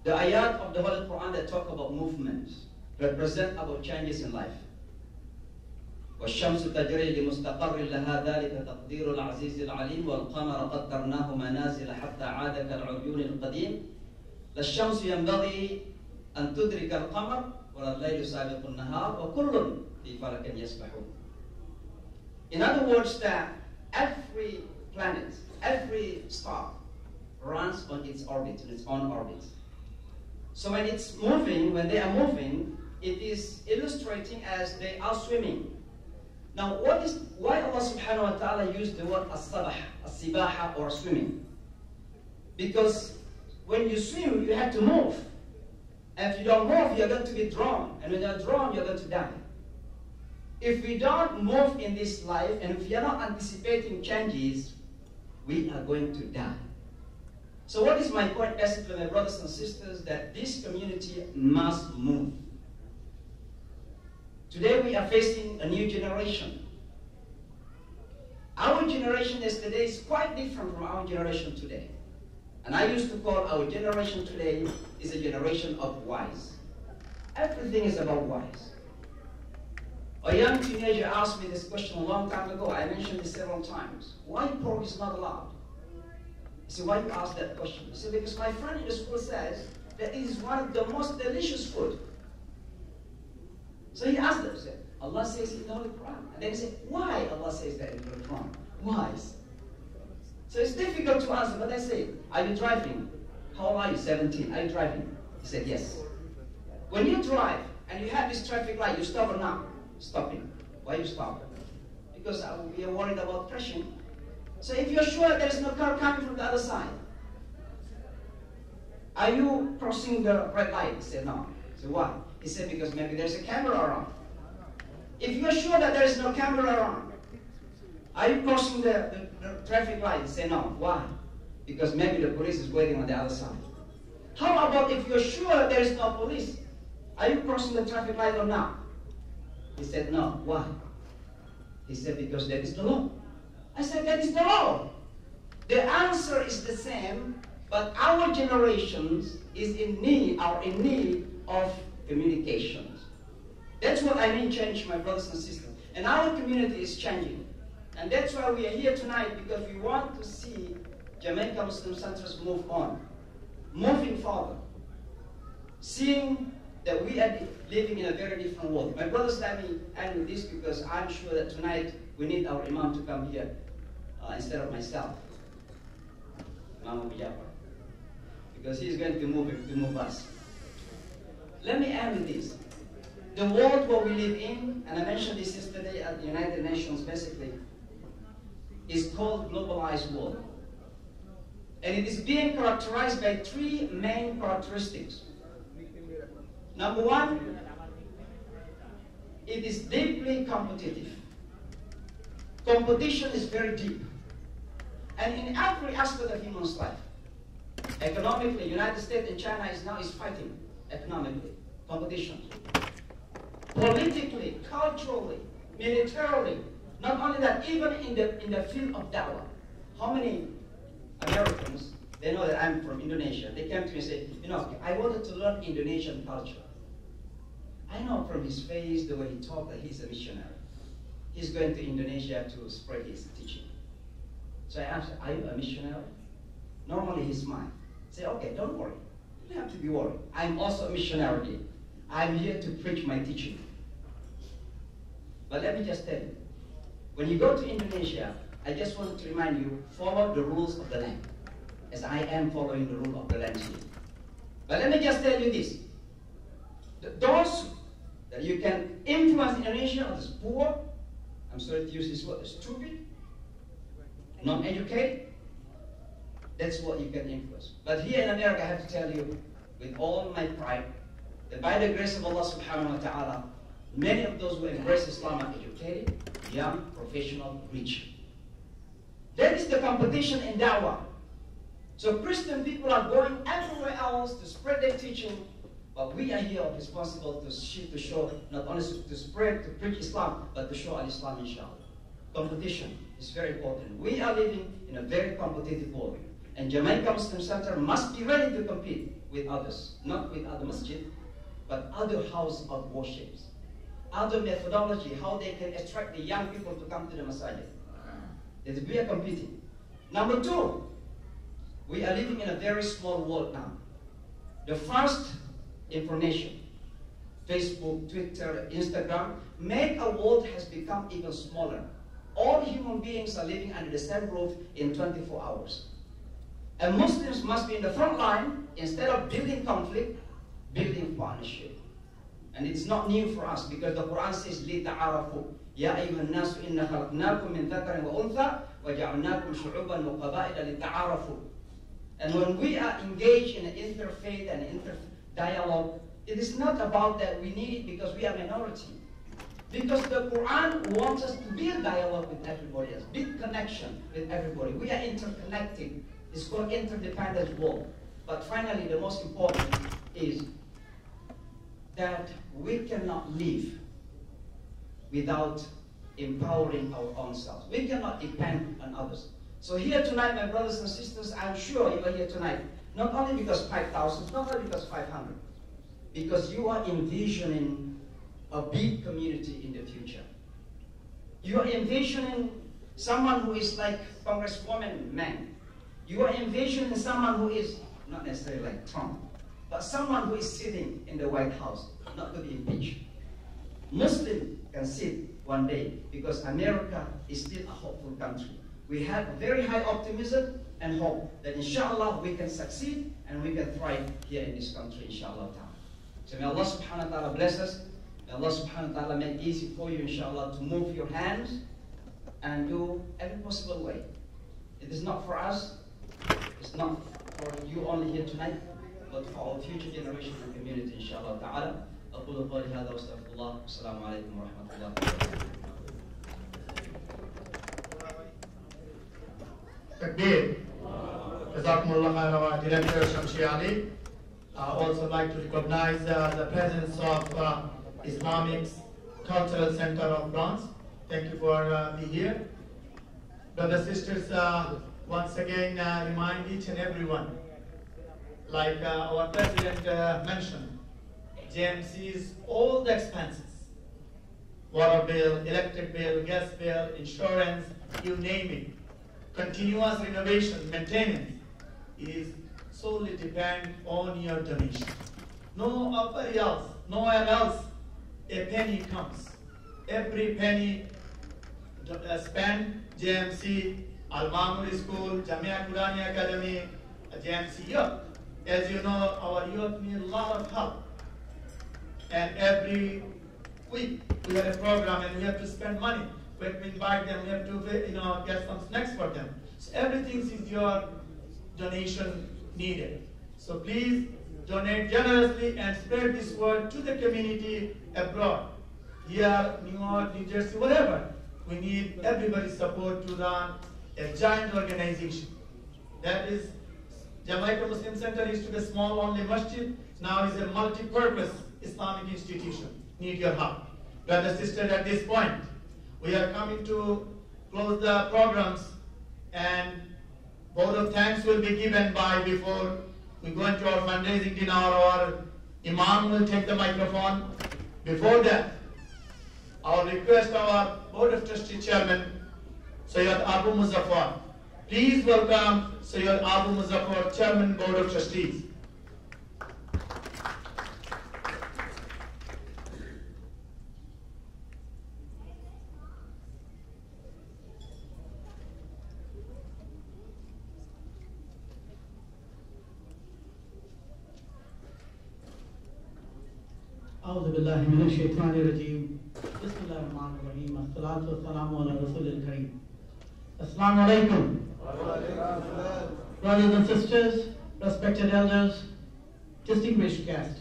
The ayat of the Holy Quran that talk about movement represent about changes in life. والشمس تجري لمستقر لها ذلك تقدير العزيز العليم والقمر قدرناه منازل حتى عاد كالعرجون القديم لا الشمس ينبغي أن تدرك القمر ولا الليل سابق النهار وكل في فلك يسبحون. In other words, that every planet, every star runs on its orbit, on its own orbit. So when it's moving, when they are moving, it is illustrating as they are swimming. Now, why Allah subhanahu wa ta'ala used the word as-sabah, as-sibaha, or swimming? Because when you swim, you have to move. And if you don't move, you're going to be drowned. And when you're drowned, you're going to die. If we don't move in this life, and if we are not anticipating changes, we are going to die. So what is my point, basically, my brothers and sisters, that this community must move. Today we are facing a new generation. Our generation yesterday is quite different from our generation today. And I used to call our generation today is a generation of wise. Everything is about wise. A young teenager asked me this question a long time ago. I mentioned this several times. Why pork is not allowed? I said, why you ask that question? He said, because my friend in the school says that it is one of the most delicious food. So he asked them, said, Allah says in the Holy Quran. And then he said, why Allah says that in the Holy Quran? Why? So it's difficult to answer, but I say, are you driving? How old are you? 17. Are you driving? He said, yes. When you drive and you have this traffic light, you stop or not? Stopping. Why you stop? Because we are worried about crashing. So if you're sure there is no car coming from the other side, are you crossing the red light? He said, no. So why? He said, because maybe there's a camera around. If you're sure that there is no camera around, are you crossing the traffic light? He said, no. Why? Because maybe the police is waiting on the other side. How about if you're sure there is no police? Are you crossing the traffic light or not? He said, no. Why? He said, because that is the law. I said, that is the law. The answer is the same, but our generations are in need of communications. That's what I mean change, my brothers and sisters. And our community is changing. And that's why we are here tonight, because we want to see Jamaica Muslim Centers move on, moving forward, seeing that we are living in a very different world. My brothers, let me end with this, because I'm sure that tonight we need our Imam to come here instead of myself, Imam Abu Jafar, because he's going to move us. Let me end with this. The world where we live in, and I mentioned this yesterday at the United Nations basically, is called globalized world. And it is being characterized by three main characteristics. Number one, it is deeply competitive. Competition is very deep. And in every aspect of human's life, economically, United States and China is fighting economically, competition. Politically, culturally, militarily, not only that, even in the field of da'wah. How many Americans, they know that I'm from Indonesia, they came to me and said, I wanted to learn Indonesian culture. I know from his face, the way he talked, that he's a missionary. He's going to Indonesia to spread his teaching. So I asked, are you a missionary? Normally he smiled. I said, okay, don't worry. You don't have to be worried. I'm also a missionary. I'm here to preach my teaching. But let me just tell you, when you go to Indonesia, I just want to remind you, follow the rules of the land, as I am following the rule of the land here. But let me just tell you this. Those that you can influence Indonesia as poor, I'm sorry to use this word, stupid, non-educated, that's what you can influence. But here in America, I have to tell you, with all my pride, that by the grace of Allah subhanahu wa ta'ala, many of those who embrace Islam are educated, young, professional, rich. That is the competition in da'wah. So Christian people are going everywhere else to spread their teaching, but we are here responsible to show, not only to spread, to preach Islam, but to show al-Islam inshallah. Competition is very important. We are living in a very competitive world. And Jamaica Muslim Center must be ready to compete with others, not with other masjid, but other houses of worships. Other methodology, how they can attract the young people to come to the masjid. That we are competing. Number two, we are living in a very small world now. The first information, Facebook, Twitter, Instagram, made our world has become even smaller. All human beings are living under the same roof in 24 hours. And Muslims must be in the front line, instead of building conflict, building partnership. And it's not new for us, because the Quran says, لِتَعَارَفُوا يَا أَيُّهَا النَّاسُ إِنَّا خَلَقْنَاكُم مِّن ذَكَرٍ وَأُنثَىٰ وَجَعَلْنَاكُمْ شُعُوبًا وَقَبَائِلَ لِتَعَارَفُوا. And when we are engaged in an interfaith and inter-dialogue, it is not about that we need it because we are minority. Because the Quran wants us to build dialogue with everybody else, build connection with everybody. We are interconnected. It's called interdependent world. But finally, the most important is that we cannot live without empowering our own selves. We cannot depend on others. So here tonight, my brothers and sisters, I'm sure you are here tonight, not only because 5,000, not only because 500, because you are envisioning a big community in the future. You are envisioning someone who is like Congresswoman Meng. You are envisioning someone who is not necessarily like Trump, but someone who is sitting in the White House, not to be impeached. Muslim can sit one day because America is still a hopeful country. We have very high optimism and hope that inshallah we can succeed and we can thrive here in this country, inshallah ta'ala. So may Allah subhanahu wa ta'ala bless us. May Allah subhanahu wa ta'ala make it easy for you, inshallah, to move your hands and do every possible way. It is not for us, it's not for you only here tonight, but for our future generation and community, inshallah ta'ala. أقول قولي هذا واستغفر الله والسلام عليكم ورحمة الله وبركاته. Takbir. Jazakumullah khair, our Director Shamshi Ali. Also like to recognize the presence of Islamic Cultural Center of Bronx. Thank you for being here. Brothers and sisters, once again remind each and everyone, like our President mentioned, JMC's all the expenses, water bill, electric bill, gas bill, insurance, you name it, continuous renovation, maintenance, is solely depend on your donation. Nowhere else a penny comes. Every penny spent, JMC, Al-Mamuri School, Jamia Qurani Academy, JMC Youth. As you know, our youth need a lot of help. And every week we have a program and we have to spend money. When we invite them, we have to get some snacks for them. So everything is your donation needed. So please donate generously and spread this word to the community abroad. Here, New York, New Jersey, whatever. We need everybody's support to run a giant organization. That is, Jamaica Muslim Center used to be a small only masjid, now is a multi-purpose Islamic institution. Need your help. Brothers and sisters, at this point, we are coming to close the programs and vote of thanks will be given before we go into our fundraising dinner. Our Imam will take the microphone. Before that, I'll request our Board of Trustee Chairman, Sayyid Abu Muzaffar. Please welcome Sayyid Abu Muzaffar, Chairman, Board of Trustees. أعوذ بالله من الشيطان الرجيم بسم الله الرحمن الرحيم الصلاة والسلام على رسول الكريم. Assalamu alaikum. Brothers and sisters, respected elders, distinguished guests,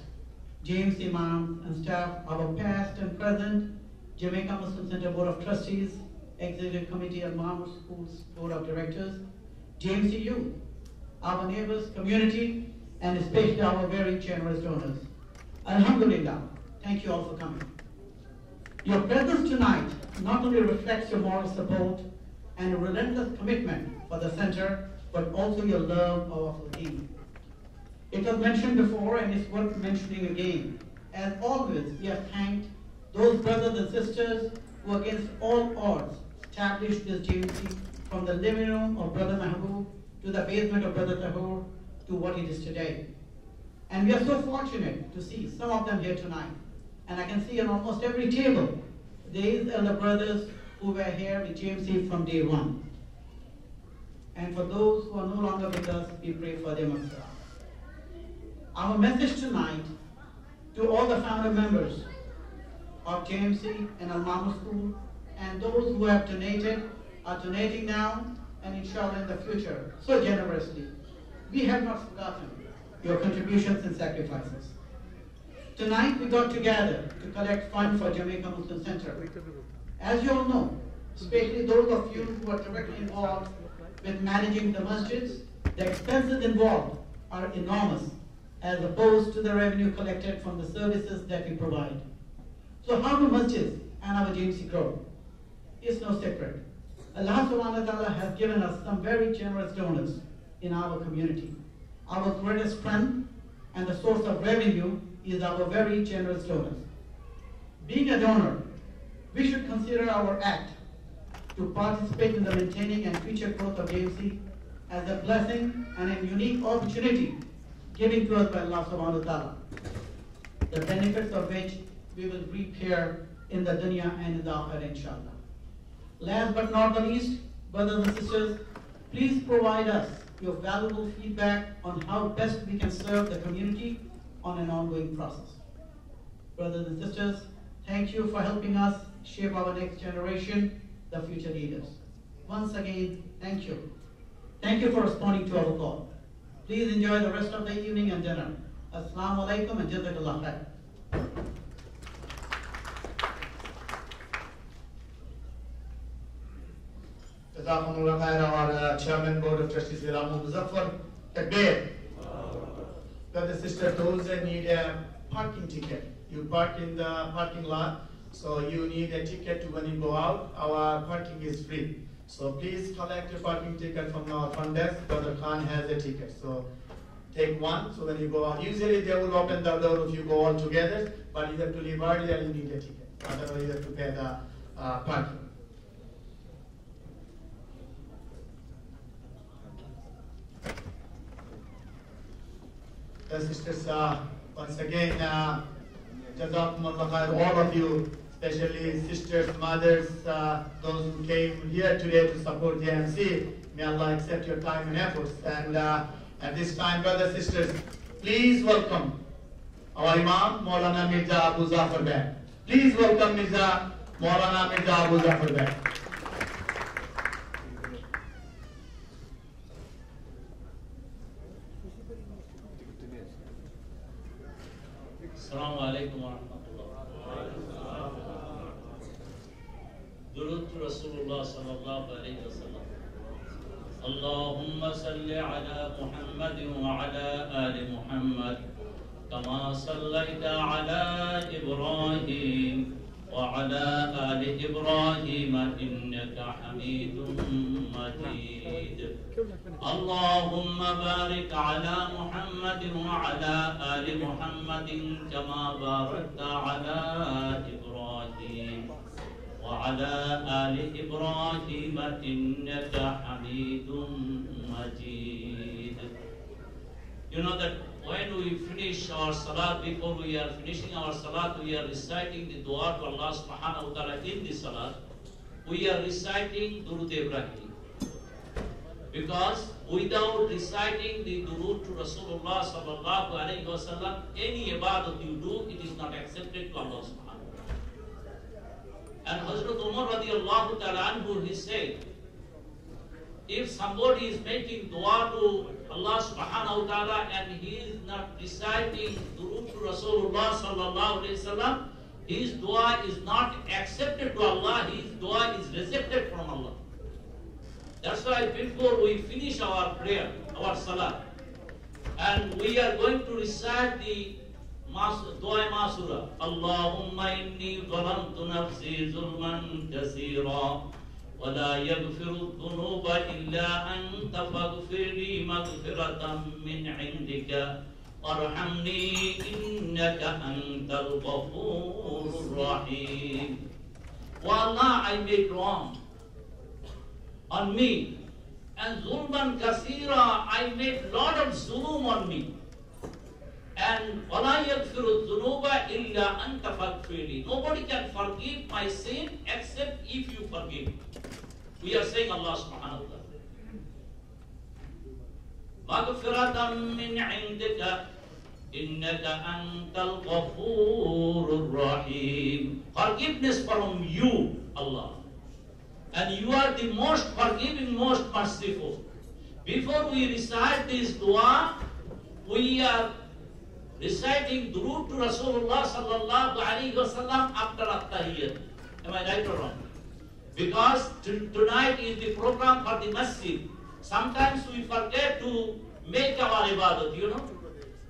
JMC Imam and staff, our past and present, Jamaica Muslim Center Board of Trustees, Executive Committee of Mahmoud Schools Board of Directors, JMC Youth, our neighbors, community, and especially our very generous donors. Alhamdulillah, thank you all for coming. Your presence tonight not only reflects your moral support and relentless commitment for the center, but also your love of our deen. It was mentioned before and it's worth mentioning again. As always, we have thanked those brothers and sisters who against all odds established this JMC from the living room of Brother Mahbub to the basement of Brother Tahur to what it is today. And we are so fortunate to see some of them here tonight. And I can see on almost every table, there is elder brothers who were here with JMC from day one. And for those who are no longer with us, we pray for their maghfirah. Our message tonight to all the founder members of JMC and Al-Mamur School and those who have donated, are donating now, and inshallah in the future, so generously. We have not forgotten your contributions and sacrifices. Tonight we got together to collect funds for Jamaica Muslim Center. As you all know, especially those of you who are directly involved with managing the masjids, the expenses involved are enormous as opposed to the revenue collected from the services that we provide. So how do masjids and our JMC grow? It's no secret. Allah subhanahu wa ta'ala has given us some very generous donors in our community. Our greatest strength and the source of revenue is our very generous donors. Being a donor, we should consider our act to participate in the maintaining and future growth of JMC as a blessing and a unique opportunity given to us by Allah subhanahu wa ta'ala, the benefits of which we will reap here in the dunya and in the akhirah, inshallah. Last but not the least, brothers and sisters, please provide us your valuable feedback on how best we can serve the community on an ongoing process. Brothers and sisters, thank you for helping us shape our next generation, the future leaders. Once again, thank you. Thank you for responding to our call. Please enjoy the rest of the evening and dinner. Assalamu alaikum and jazakallah khair. Jazakumullah khair, our Chairman Board of Trustees, Ramu Muzaffar. Takbir. Brothers and sisters, those that need a parking ticket, you park in the parking lot, so you need a ticket to when you go out. Our parking is free. So please collect your parking ticket from our front desk. Brother Khan has a ticket. So take one, so when you go out, usually they will open the door if you go all together, but you have to leave early and you need a ticket. Otherwise you have to pay the parking. Sisters, once again, Jazakumullah khair, all of you, especially sisters, mothers, those who came here today to support JMC. May Allah accept your time and efforts. And at this time, brothers and sisters, please welcome our Imam, Maulana Mirza Abu Zafar Beg. Please welcome Mirza Maulana Mirza Abu Zafar Beg. Assalamu alaikum wa rahmatullah. Durud to Rasulullah sallallahu alayhi wa sallam. Allahumma salli ala Muhammadin wa ala ali Muhammad kama sallaita ala Ibrahim wa ala ali Ibrahim innaka Hamidun Majid. Allahumma barik ala Muhammadin wa ala ali Muhammadin kama barakta ala Ibrahim wa ala ali Ibrahim innaka Hamidun Majid. You know that when we finish our salat, before we are finishing our salat, we are reciting the dua to Allah subhanahu wa ta'ala in the salat. We are reciting Durud Ibrahim. Because without reciting the Durud to Rasulullah sallallahu alayhi wa sallam, any ibadat you do, it is not accepted to Allah subhanahu wa ta'ala. And Hazrat Umar radiallahu ta'ala anhu, he said, if somebody is making dua to Allah subhanahu wa ta'ala and he is not reciting Durud to Rasulullah sallallahu alayhi wa sallam, his dua is not accepted to Allah, his dua is rejected from Allah. That's why before we finish our prayer, our salah, and we are going to recite the dua masura. Allahumma inni zalamtu nafsi zulman kaseera wa la yaghfiru dhunuba illa anta faghfir li maghfiratan min indika warhamni innaka antal ghafurur rahim. Oh Allah, I made wrong on me, and zulman kasira, I made lot of zulum on me, and wala yaghfiru dhunuba illa anta faghfirli. Nobody can forgive my sin except if you forgive. We are saying Allah subhanahu wa ta'ala, maghfiratan min indika innaka antal ghafurur rahim. Forgiveness from you, Allah. And you are the most forgiving, most merciful. Before we recite this dua, we are reciting Durud to Rasulullah sallallahu alayhi wa sallam after at-tahiyyat. Am I right or wrong? Because tonight is the program for the masjid. Sometimes we forget to make our ibadat, you know.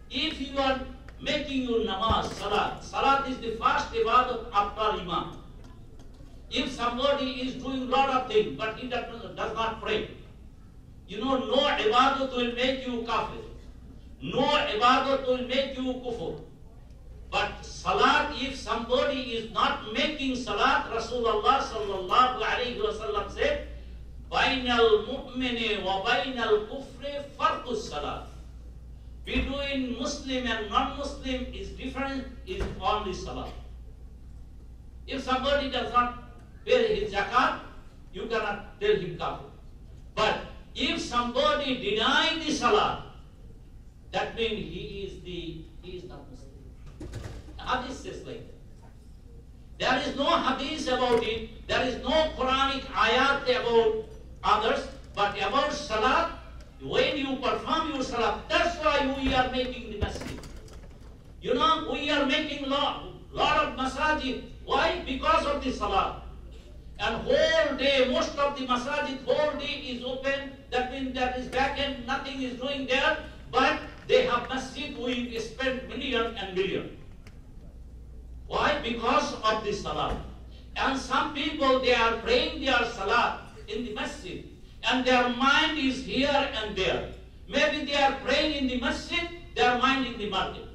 If you are making your namaz, salat is the first ibadat after imam. If somebody is doing lot of things, but he does not pray, no ibadat will make you kafir. No ibadat will make you kufur. But salat, if somebody is not making salat, Rasulullah sallallahu alayhi wa sallam said, Bainal mu'mini wa bainal kufri farqus salat. Between Muslim and non-Muslim is different, is only salat. If somebody does not pay his zakat, you cannot tell him kafir. But if somebody denies the salat, that means he is not Muslim. Hadith says like that. There is no hadith about it. There is no Quranic ayat about others, but about salat. When you perform your salat, that's why we are making the masjid. We are making lot of masajid. Why? Because of the salat. And whole day, most of the masajid, whole day is open. That means that is vacant, nothing is doing there. But they have masjid, we spend million and million. Why? Because of the salat. And some people, they are praying their salat in the masjid, and their mind is here and there. Maybe they are praying in the masjid, their mind in the market.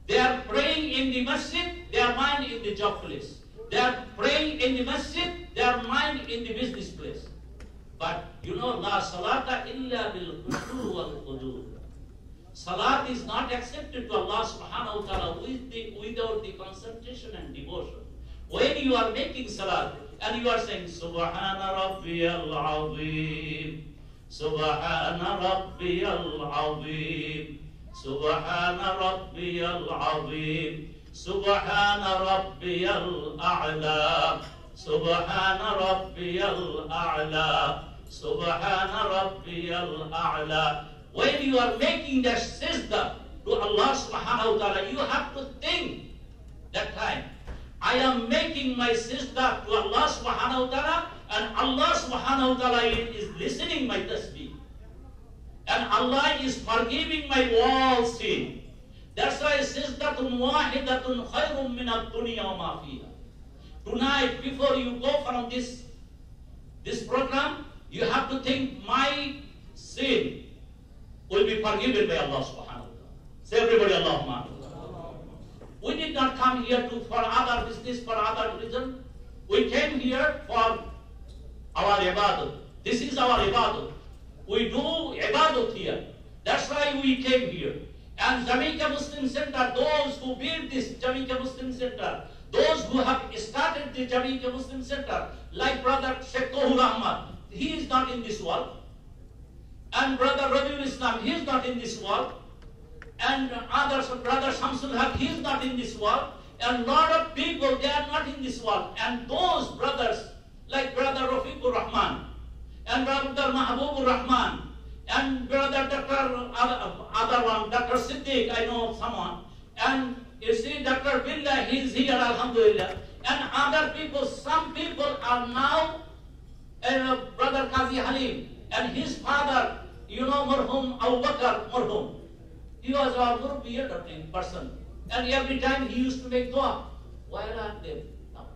They are praying in the masjid, their mind in the job place. They are praying in the masjid, their mind in the business place. But la salata illa bil khushu wal qudur. Salat is not accepted to Allah subhanahu wa ta'ala without the concentration and devotion. When you are making salat and you are saying Subhana Rabbiyal Azim, Subhana Rabbiyal Azim, Subhana Rabbiyal Azim, Subhana Rabbiyal A'la, Subhana Rabbiyal A'la, Subhana Rabbiyal A'la. When you are making that sajda to Allah subhanahu wa ta'ala, you have to think that time, I am making my sajda to Allah subhanahu wa ta'ala, and Allah subhanahu wa ta'ala is listening my tasbih. And Allah is forgiving my all sin. That's why sajdatun wahidatun khayrun min ad-dunya wa ma fiha. Tonight, before you go from this program, you have to think my sin will be forgiven by Allah subhanahu wa ta'ala. Say everybody Allahumma. We did not come here for other business, for other reason. We came here for our ibadah. This is our ibadah. We do ibadah here. That's why we came here. And Jamaica Muslim Center, those who built this Jamaica Muslim Center, those who have started the Jamaica Muslim Center, like brother Sheikh Tohur Ahmad, he is not in this world. And brother Rabiul Islam, he is not in this world. And others, brother Shamsul Haq, he is not in this world. And lot of people, they are not in this world. And those brothers, like brother Rafiqur Rahman, and brother Mahbubur Rahman, and brother other one, Dr. Siddiq, I know someone. And you see, Dr. Billah, he is here, alhamdulillah. And other people, some people are now, brother Qazi Halim, and his father, Marhum Abu Bakr Marhum. He was our Murabbi person. And every time he used to make dua. Why aren't they now?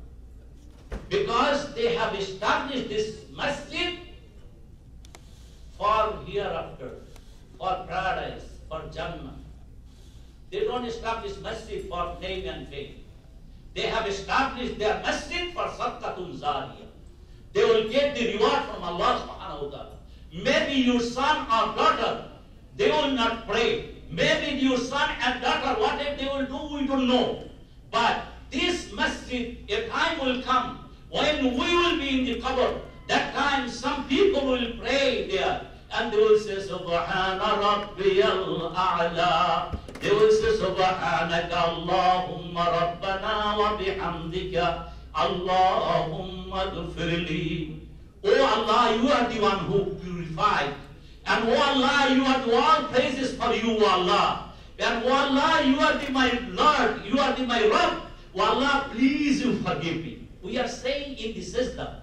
Because they have established this masjid for hereafter, for paradise, for Jannah. They don't establish masjid for name and fame. They have established their masjid for sadqatun zariyah. They will get the reward from Allah subhanahu wa ta'ala. Maybe your son or daughter, they will not pray. Maybe your son and daughter, whatever they will do, we don't know. But this masjid, a time will come when we will be in the qabr. That time some people will pray there. And they will say, Subhana Rabbiyal A'la. They will say, Subhanaka Allahumma Rabbana wa bihamdika Allahumma ghfirli. Oh Allah, you are the one who purified. And oh Allah, you are the all praises for you, oh Allah. And oh Allah, you are my Lord, you are my Rabb. Oh Allah, please you forgive me. We are saying in the sajda.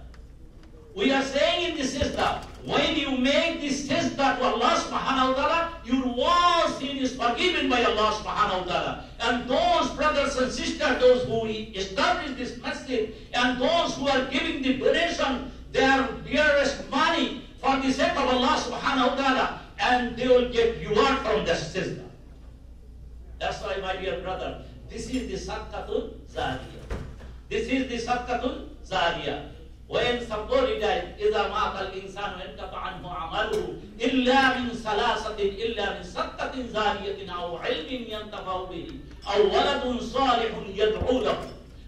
We are saying in the sajda. When you make this sajda to Allah subhanahu wa ta'ala, your all sin is forgiven by Allah subhanahu wa ta'ala. And those brothers and sisters, those who established this masjid, and those who are giving the donation, their dearest money for the sake of Allah subhanahu wa ta'ala, and they will get reward from the sajda. That's why, my dear brother, this is the sadaqatul zariyah. This is the sadaqatul zariyah. When somebody died, إِذَا مَاتَ الْإِنسَانُ يَنْقَطَعُ عَنْهُ عَمَلُهُ إِلَّا مِنْ ثَلَاثَةٍ إِلَّا مِنْ صَدَقَةٍ زَارِيَةٍ أَوْ عِلْمٍ يَنْتَفَعُ بِهِ أَوْ وَلَدٌ صَالِحٌ يَدْعُو لَهُ.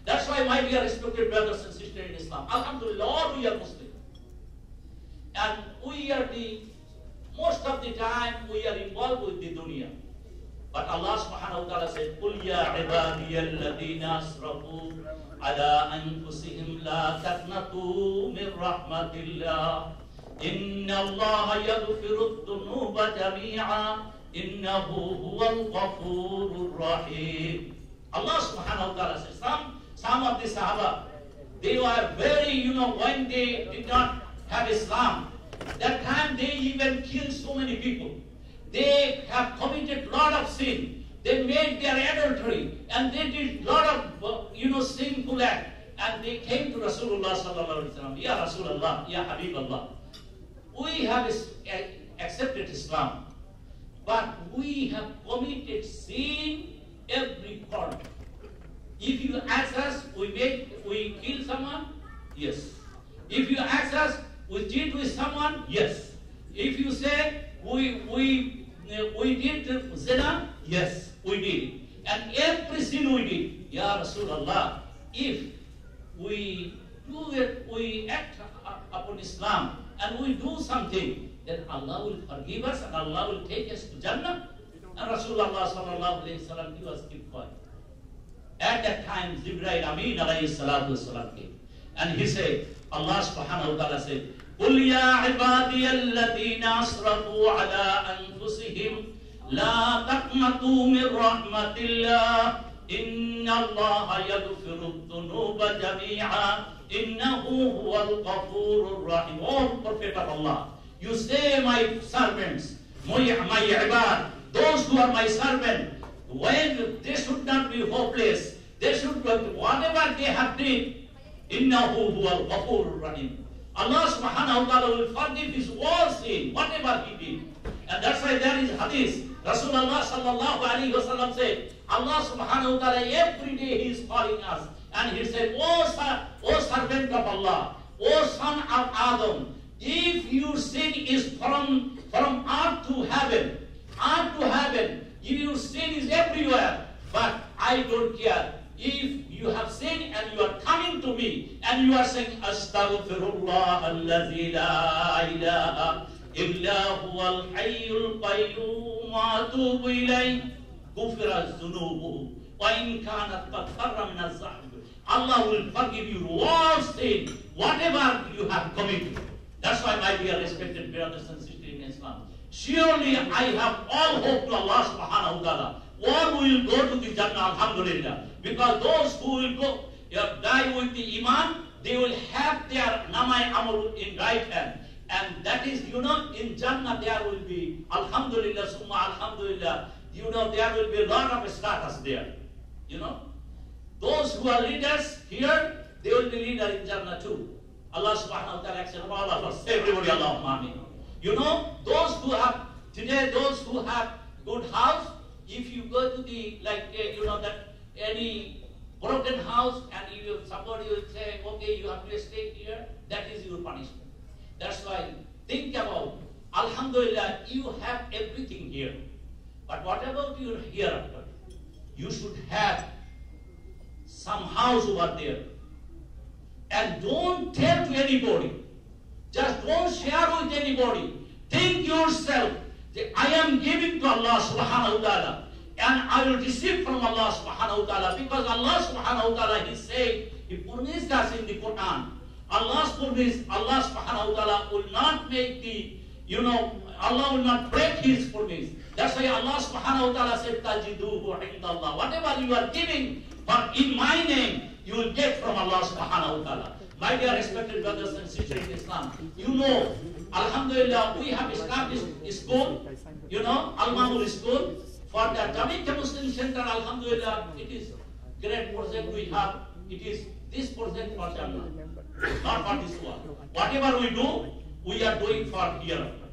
That's why, my dear respected brothers and sisters in Islam, alhamdulillah, all we are Muslims. And we are most of the time, we are involved with the dunya. But Allah subhanahu wa ta'ala said, قُلْ يَا عِبَادِيَ الَّذِينَ أَسْرَفُوا عَلَىٰ أَنفُسِهِمْ لَا تَقْنَطُوا مِنْ رَحْمَةِ اللَّهِ إِنَّ اللَّهَ يَغْفِرُ الذُّنُوبَ جَمِيعًا إِنَّهُ هُوَ الْغَفُورُ الرَّحِيمُ. Allah subhanahu wa ta'ala says, some of the Sahaba, they were very, when they did not have Islam, that time they even killed so many people. They have committed a lot of sin. They made their adultery, and they did a lot of, sinful act. And they came to Rasulullah sallallahu alaihi wasallam. Ya Rasulullah, Ya Habib Allah. We have accepted Islam, but we have committed sin every corner. If you ask us, we kill someone, yes. If you ask us, we cheat with someone, yes. If you say we did zina, yes, we did. And every sin we did, Ya Rasulullah, if we do it, we act upon Islam, and we do something, then Allah will forgive us and Allah will take us to Jannah. And Rasulullah sallallahu alayhi wa sallam, he was kept quiet. At that time, Jibreel Amin alayhi salatu wasalam came. And he said, Allah subhanahu wa ta'ala said, قُلْ يَا عِبَادِيَ الَّذِينَ أَسْرَفُوا عَلَىٰ أَنفُسِهِمْ لَا تَقْنَطُوا مِنْ رَحْمَةِ اللَّهِ إِنَّ اللَّهَ يَغْفِرُ الذُّنُوبَ جَمِيعًا إِنَّهُ هُوَ الْغَفُورُ الرَّحِيمُ. O Prophet of Allah, you say, my servants, my ibad, those who are my servants, when they should not be hopeless, they should, whatever they have done, innahu huwal ghafurur rahim. Allah subhanahu wa ta'ala will forgive his all sin, whatever he did. And that's why there is hadith. Rasulullah sallallahu alaihi wasallam said, Allah subhanahu wa ta'ala every day he is calling us. And he said, O servant of Allah, O son of Adam, if your sin is from earth to heaven, your sin is everywhere, but I don't care. If you have sinned and you are coming to me and you are saying, Astaghfirullah alladhi la ilaha illa huwal hayyul qayyum wa atubu ilayh, ghufira dhunubuhu wa in kanat qad farra min az-zahb. Allah will forgive you all sin, whatever you have committed. That's why, my dear respected brothers and sisters in Islam, surely I have all hope to Allah subhanahu wa ta'ala. All will go to the Jannah, alhamdulillah. Because those who will go, die with the Iman, they will have their namai amal in right hand. And that is, in Jannah there will be, alhamdulillah, summa alhamdulillah, there will be a lot of status there. Those who are leaders here, they will be leader in Jannah too. Allah subhanahu wa ta'ala accept all of us. Everybody, Allahumma ameen. Those who have, today, those who have good house, if you go to the, any broken house and somebody will say, okay, you have to stay here, that is your punishment. That's why, think about, alhamdulillah, you have everything here. But what about your hereafter? You should have some house over there. And don't tell to anybody. Just don't share with anybody. Think yourself that I am giving to Allah subhanahu wa ta'ala. And I will receive from Allah subhanahu wa ta'ala. Because Allah subhanahu wa ta'ala, He said, He promised us in the Quran. Allah's promise, Allah subhanahu wa ta'ala will not make Allah will not break His promise. That's why Allah subhanahu wa ta'ala said, Tajiduhu indallah. Whatever you are giving in my name, you will get from Allah subhanahu wa ta'ala. My dear respected brothers and sisters in Islam, you know, Alhamdulillah, we have established a school, you know, Al-Mamul School. For the Jamaica Muslim Center, Alhamdulillah, it is great project we have. It is this project for Jannah, not for this one. Whatever we do, we are doing for hereafter.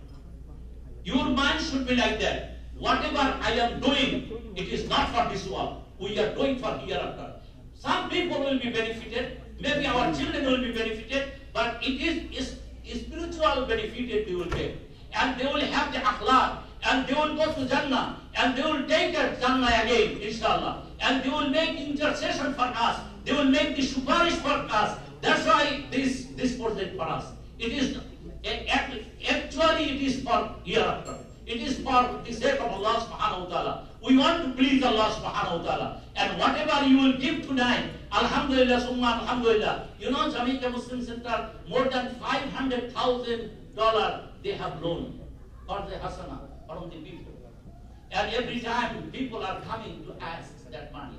Your mind should be like that. Whatever I am doing, it is not for this world. We are doing for hereafter. Some people will be benefited, maybe our children will be benefited, but it is spiritual benefit we will get. And they will have the akhlaq, and they will go to Jannah, and they will take that Jannah again, inshallah. And they will make intercession for us. They will make the shufarish for us. That's why this project for us. It is actually it is for hereafter. It is for the sake of Allah subhanahu wa ta'ala. We want to please Allah subhanahu wa ta'ala. And whatever you will give tonight, alhamdulillah, summa alhamdulillah. You know, Jamaica Muslim Center, more than $500,000 they have loaned for the Hasana from the people. And every time people are coming to ask that money.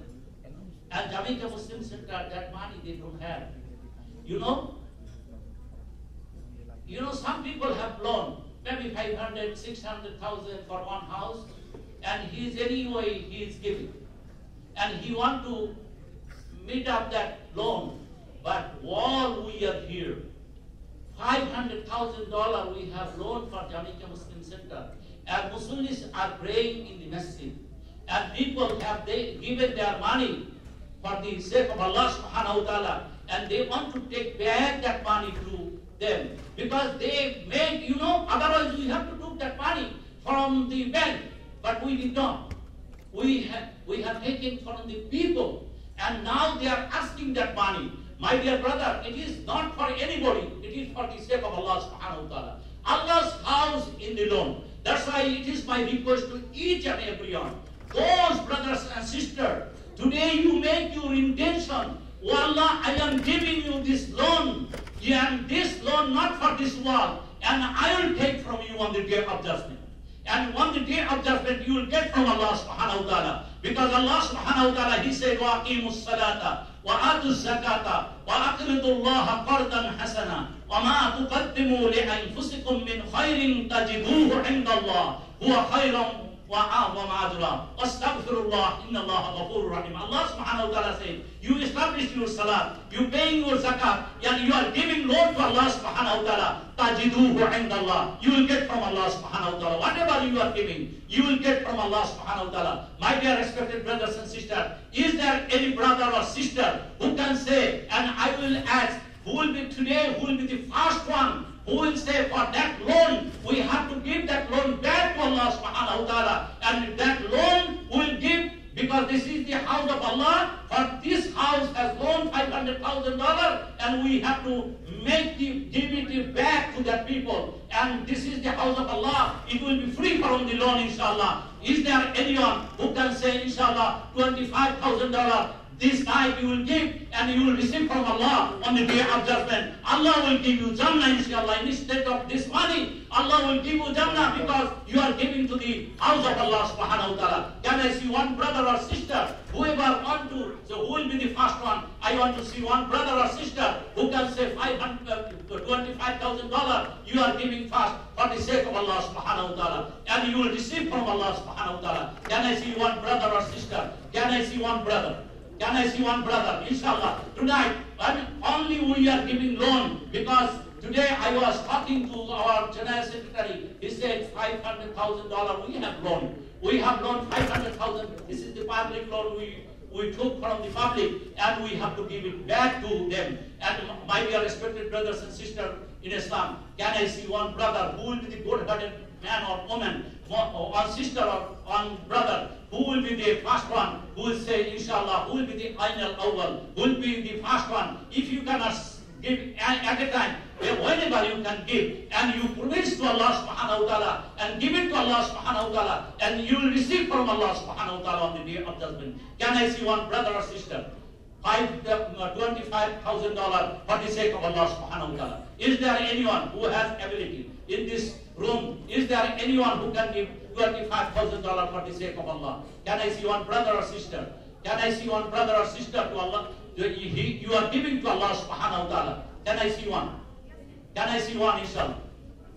And Jamaica Muslim Center, that money they don't have. You know, some people have loaned maybe 500, 600,000 for one house, and he is giving. And he want to meet up that loan. But while we are here, $500,000 we have loaned for Jamaica Muslim Center. And Muslims are praying in the masjid. And people have given their money for the sake of Allah subhanahu wa ta'ala. And they want to take back that money to them. Because they made, otherwise we have to take that money from the bank. But we did not. We have taken from the people. And now they are asking that money. My dear brother, it is not for anybody. It is for the sake of Allah subhanahu wa ta'ala. Allah's house in the loan. That's why it is my request to each and everyone. Those brothers and sisters, today you make your intention. Oh Allah, I am giving you this loan. And this loan not for this world. And I will take from you on the day of judgment. And on the day of judgment you will get from Allah subhanahu wa ta'ala. Because Allah subhanahu wa ta'ala, He said, وَأَقِيمُوا الصَّلَاةَ وَآتُوا الزَّكَاةَ وَأَقْرِضُوا اللَّهَ قَرْضًا حَسَنًا وَمَا تُقَدِّمُوا لِأَنفُسِكُم مِّنْ خَيْرٍ تَجِدُوهُ عِندَ اللَّهِ هُوَ خَيْرًا وَأَعْظَمَ أَجْرًا وَاسْتَغْفِرُ اللَّهَ إِنَّ اللَّهَ غَفُورٌ رَحِيمٌ. Allah subhanahu wa ta'ala said, you establish your salat, you paying your zakat, and you are giving loan to Allah subhanahu wa ta'ala. تَجِدُوهُ عِندَ اللَّهِ. You will get from Allah subhanahu wa ta'ala. Whatever you are giving, you will get from Allah subhanahu wa ta'ala. My dear respected brothers and sisters, is there any brother or sister who can say, and I will ask, who will be the first one who will say, for that loan, we have to give that loan back to Allah subhanahu wa ta'ala. And that loan will give, because this is the house of Allah, for this house has loaned $500,000, and we have to give it back to that people. And this is the house of Allah. It will be free from the loan, inshallah. Is there anyone who can say, inshallah, $25,000? This night you will give and you will receive from Allah on the day of judgment. Allah will give you Jannah, inshallah. Instead of this money, Allah will give you Jannah because you are giving to the house of Allah subhanahu wa ta'ala. Can I see one brother or sister, whoever want to, so who will be the first one? I want to see one brother or sister who can say $25,000 you are giving first for the sake of Allah subhanahu wa ta'ala. And you will receive from Allah subhanahu wa ta'ala. Can I see one brother or sister? Can I see one brother? Can I see one brother? Inshallah. Tonight, only we are giving loan because today I was talking to our General Secretary. He said $500,000 we have loaned. We have loaned $500,000. This is the public loan we took from the public and we have to give it back to them. And my dear respected brothers and sisters in Islam, can I see one brother who will be the good-hearted man or woman, one sister or one brother, who will be the first one, who will say, inshallah, who will be the Ainal Awwal, who will be the first one. If you cannot give at a time, whenever you can give, and you promise to Allah subhanahu wa ta'ala, and give it to Allah subhanahu wa ta'ala, and you will receive from Allah subhanahu wa ta'ala on the day of judgment. Can I see one brother or sister? $25,000 for the sake of Allah subhanahu wa ta'ala. Is there anyone who has ability in this room? Is there anyone who can give $25,000 for the sake of Allah? Can I see one brother or sister? Can I see one brother or sister to Allah? You are giving to Allah subhanahu wa ta'ala. Can I see one? Can I see one, inshallah?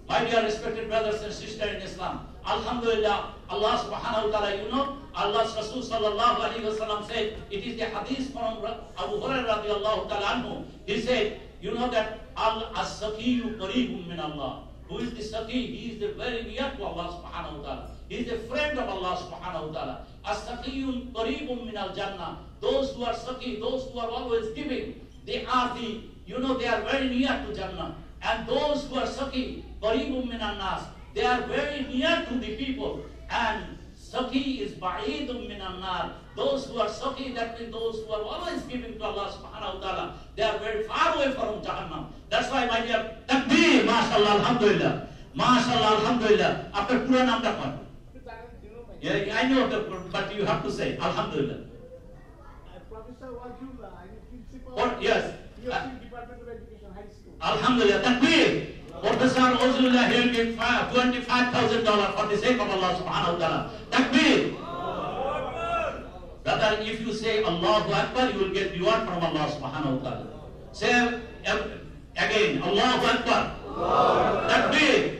My dear respected brothers and sisters in Islam, Alhamdulillah, Allah subhanahu wa ta'ala, you know, Allah's Rasul sallallahu alayhi wa sallam said, it is the hadith from Abu Hurairah radiallahu ta'ala anhu. He said, you know that As-Saqiyu qaribun min Allah. Who is the Saqi? He is the very near to Allah subhanahu wa ta'ala. He is the friend of Allah subhanahu wa ta'ala. As-Saqiyun qaribun min al-Jannah. Those who are Saqi, those who are always giving, they are the, you know, they are very near to Jannah. And those who are Saqi, qaribun min al-Nas, they are very near to the people. And Saqi is ba'idun min al-Nar. Those who are Saqi, that means those who are always giving to Allah subhanahu wa ta'ala, they are very far away from Jahannam. That's why, my dear, Takbir, MashaAllah, Alhamdulillah. MashaAllah, Alhamdulillah. After Quran, number one. Yeah, I know, but you have to say, Alhamdulillah. Professor Wajula, I'm principal. Or, yes. Department of Education, High School. Alhamdulillah, Takbir. Professor Wajula, he will give $25,000 for the sake of Allah subhanahu wa ta'ala. Takbir. Brother, if you say Allahu Akbar, you will get reward from Allah subhanahu wa ta'ala. Say again, Allahu Akbar. Takbir.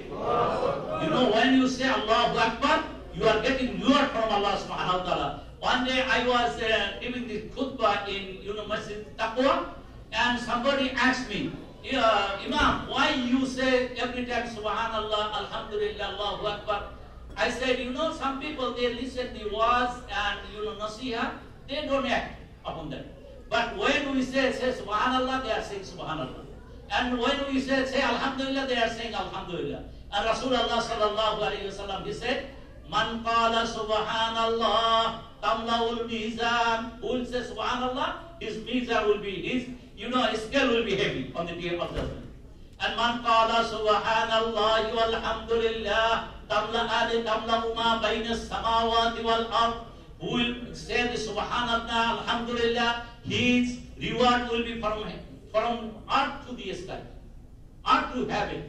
You know, when you say Allahu Akbar, you are getting reward from Allah subhanahu wa ta'ala. One day I was giving this khutbah in Masjid Taqwa, and somebody asked me, Imam, why you say every time Subhanallah, Alhamdulillah, Allahu Akbar? I said, you know, some people, they listen the words and, nasiha, they don't act upon that. But when we say Subhanallah, they are saying Subhanallah. And when we say Alhamdulillah, they are saying Alhamdulillah. And Rasulullah sallallahu alayhi wa sallam, he said, Man qala Subhanallah, tamla'ul mizan. Who will say Subhanallah, his mizan will be, his scale will be heavy on the day of judgment. And man qala Subhanallah walhamdulillah, tamla'u ma bayna samawati wal ard. Who will say the Subhanallah, Alhamdulillah, his reward will be from earth to the sky, earth to heaven.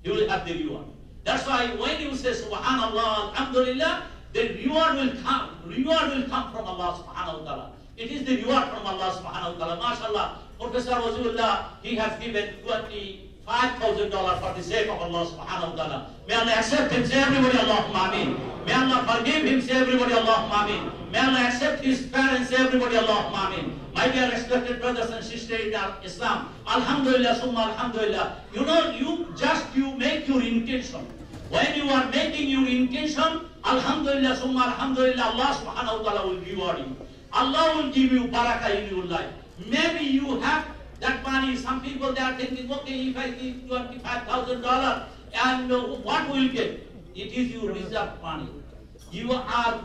He will have the reward. That's why when you say Subhanallah, Alhamdulillah, the reward will come. Reward will come from Allah subhanahu wa ta'ala. It is the reward from Allah subhanahu wa ta'ala. MashaAllah, Professor Wazirullah, he has given $25,000 for the sake of Allah subhanahu wa ta'ala. May Allah accept him, say everybody Allahumma ameen. May Allah forgive him, say everybody Allahumma ameen. May Allah accept his parents, say everybody Allahumma ameen. My dear respected brothers and sisters in Islam, Alhamdulillah, summa Alhamdulillah. You know, you make your intention. When you are making your intention, Alhamdulillah, summa Alhamdulillah, Allah subhanahu wa ta'ala will reward you. Allah will give you barakah in your life. Maybe you have that money. Some people, they are thinking, okay, if I give $25,000, and what will you get? It is your reserved money. You are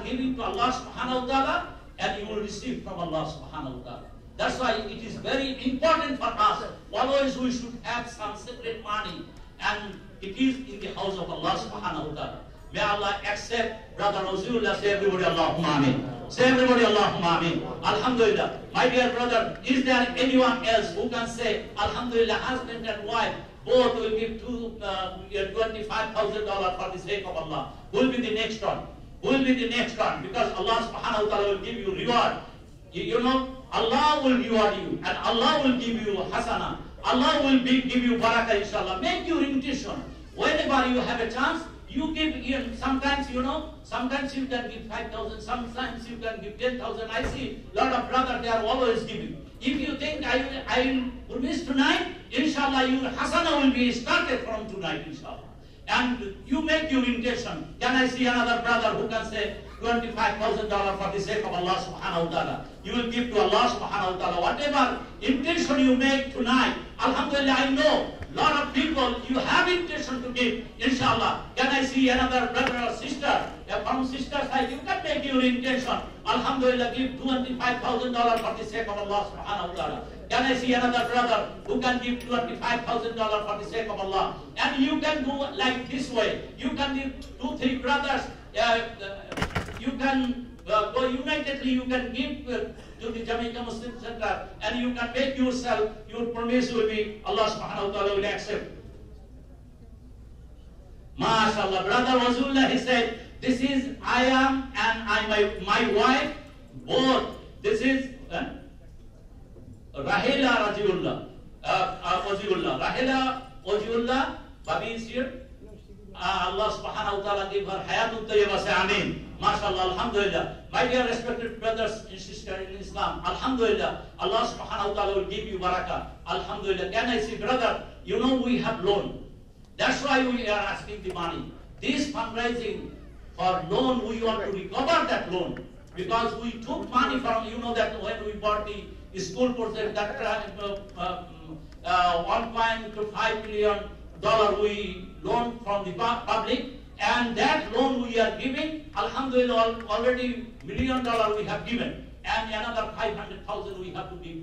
giving to Allah subhanahu wa ta'ala, and you will receive from Allah subhanahu wa ta'ala. That's why it is very important for us. Always we should have some separate money, and it is in the house of Allah subhanahu wa ta'ala. May Allah accept Brother Rasulullah, say everybody Allahumma ameen. Say everybody Allahumma ameen. Alhamdulillah. My dear brother, is there anyone else who can say, Alhamdulillah, husband and wife, both will give $25,000 for the sake of Allah? Who will be the next one? Who will be the next one? Because Allah subhanahu wa ta'ala will give you reward. You know, Allah will reward you, and Allah will give you hasana. Allah will give you barakah, inshallah. Make your intention. Whenever you have a chance, you give, sometimes you can give 5,000, sometimes you can give 10,000. I see a lot of brothers, they are always giving. If you think I will miss tonight, inshallah, your hasana will be started from tonight, inshallah. And you make your intention. Can I see another brother who can say $25,000 for the sake of Allah subhanahu wa ta'ala? You will give to Allah subhanahu wa ta'ala. Whatever intention you make tonight, alhamdulillah, I know lot of people, you have intention to give, inshallah. Can I see another brother or sister? From sister side, you can make your intention. Alhamdulillah, give $25,000 for the sake of Allah subhanahu wa ta'ala. Can I see another brother who can give $25,000 for the sake of Allah? And you can do like this way. You can give 2-3 brothers. You can go unitedly. You can give to the Jamaica Muslim Center, and you can make yourself. Your promise will be Allah subhanahu wa ta'ala will accept. MashaAllah, Brother Rasulullah, he said, this is I am and my wife both. This is. Rahela Rajiullah, Oziullah. Rahela Oziullah, Babi is here. Allah subhanahu wa ta'ala give her hayatun tayyibah, say Ameen. MashaAllah, Alhamdulillah. My dear respected brothers and sisters in Islam, Alhamdulillah, Allah subhanahu wa ta'ala will give you barakah. Alhamdulillah. Can I say, brother, you know we have loan. That's why we are asking the money. This fundraising for loan, we want to recover that loan. Because we took money from, you know that when we bought the school project, that $1.5 million we loaned from the public, and that loan we are giving, Alhamdulillah, already $1 million we have given, and another 500,000 we have to give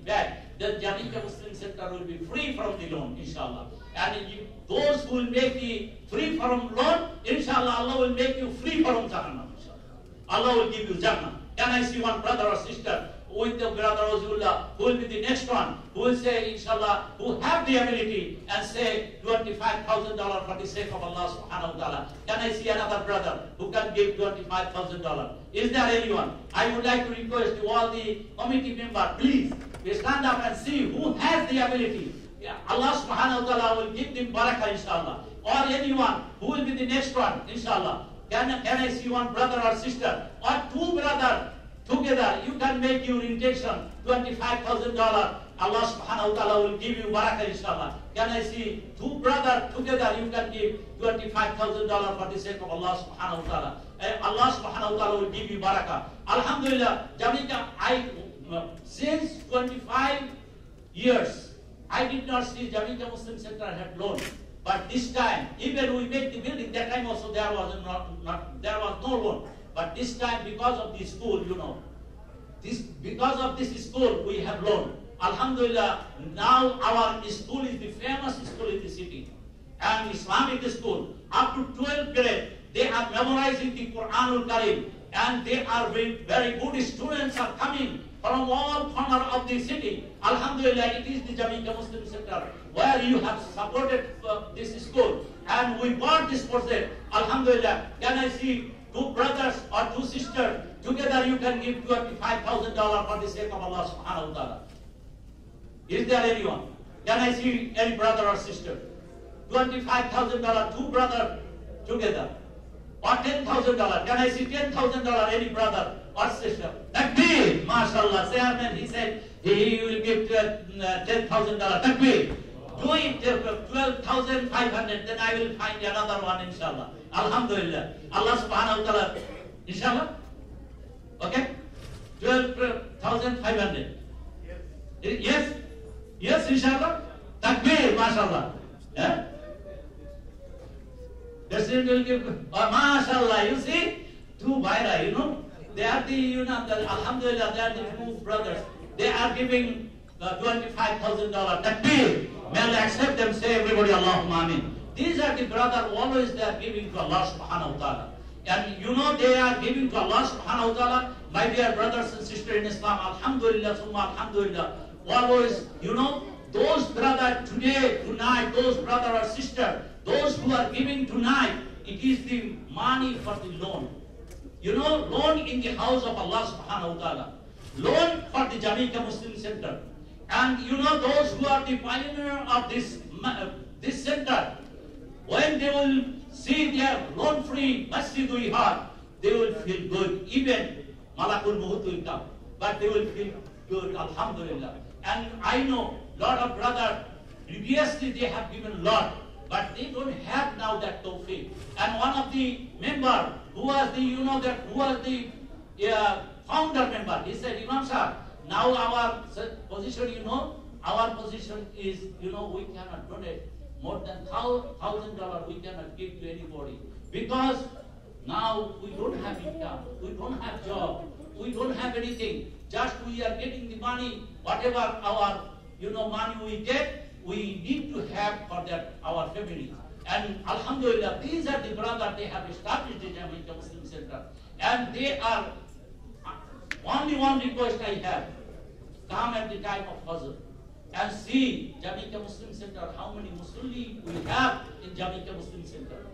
back. The Jamaica Muslim Center will be free from the loan, inshallah. And those who will make the free from loan, inshallah, Allah will make you free from Jahannam, inshallah. Allah will give you Jannah. Can I see one brother or sister with the brother Rasulullah, who will be the next one, who will say, inshallah, who have the ability and say $25,000 for the sake of Allah subhanahu wa ta'ala. Can I see another brother who can give $25,000? Is there anyone? I would like to request to all the committee members, please, stand up and see who has the ability. Allah subhanahu wa ta'ala will give them barakah, inshallah. Or anyone who will be the next one, inshallah. Can I see one brother or sister or two brothers together? You can make your intention $25,000. Allah subhanahu wa ta'ala will give you barakah, inshallah. Can I see two brothers together? You can give $25,000 for the sake of Allah subhanahu wa ta'ala. Allah subhanahu wa ta'ala will give you barakah. Alhamdulillah, Jamaica, since 25 years, I did not see Jamaica Muslim Center had loan. But this time, even we made the building, that time also there was no loan. But this time, because of the school, you know, because of this school, we have loan. Alhamdulillah, now our school is the famous school in the city. And Islamic school, up to 12th grade, they are memorizing the Quranul Karim. And they are very good students are coming from all corners of the city. Alhamdulillah, it is the Jamaica Muslim Center where you have supported this school. And we bought this project. Alhamdulillah, can I see two brothers or two sisters together? You can give $25,000 for the sake of Allah subhanahu wa ta'ala. Is there anyone? Can I see any brother or sister? $25,000, two brothers together. Or $10,000. Can I see $10,000 any brother or sister? Takbir! MashaAllah. Chairman, he said he will give $10,000. Takbir! Do it 12,500, then I will find another one, inshallah. Alhamdulillah. Allah subhanahu wa ta'ala, inshallah. Okay? 12,500. Yes? Yes, inshallah. Takbir, mashallah. Yeah? The student will give, mashallah, you see? Two Baira, you know? They are the, alhamdulillah, they are the two brothers. They are giving $25,000. Takbir. May Allah accept them, say everybody, Allahumma ameen. These are the brothers, always they are giving to Allah subhanahu wa ta'ala. And you know they are giving to Allah subhanahu wa ta'ala. My dear brothers and sisters in Islam, alhamdulillah, summa alhamdulillah. Always, you know, those brothers today, tonight, those brother or sister, those who are giving tonight, it is the money for the loan. You know, loan in the house of Allah subhanahu wa ta'ala. Loan for the Jamaica Muslim Center. And you know, those who are the pioneer of this center, when they will see their loan-free masjid heart, they will feel good. Even Malakul Muhut will come, but they will feel good, alhamdulillah. And I know lot of brothers, previously they have given lot, but they don't have now that tawfiq. And one of the member who was the, you know, that who was the founder member, he said, Imam Sahib, now our position, you know, our position is, you know, we cannot donate more than $1,000. We cannot give to anybody because now we don't have income, we don't have job, we don't have anything. Just we are getting the money, whatever our, you know, money we get, we need to have for that our family. And alhamdulillah, these are the brothers, they have established the Jamaica Muslim Center, and they are. Only one request I have, come at the time of Fajr and see Jamaica Muslim Center, how many Muslims we have in Jamaica Muslim Center.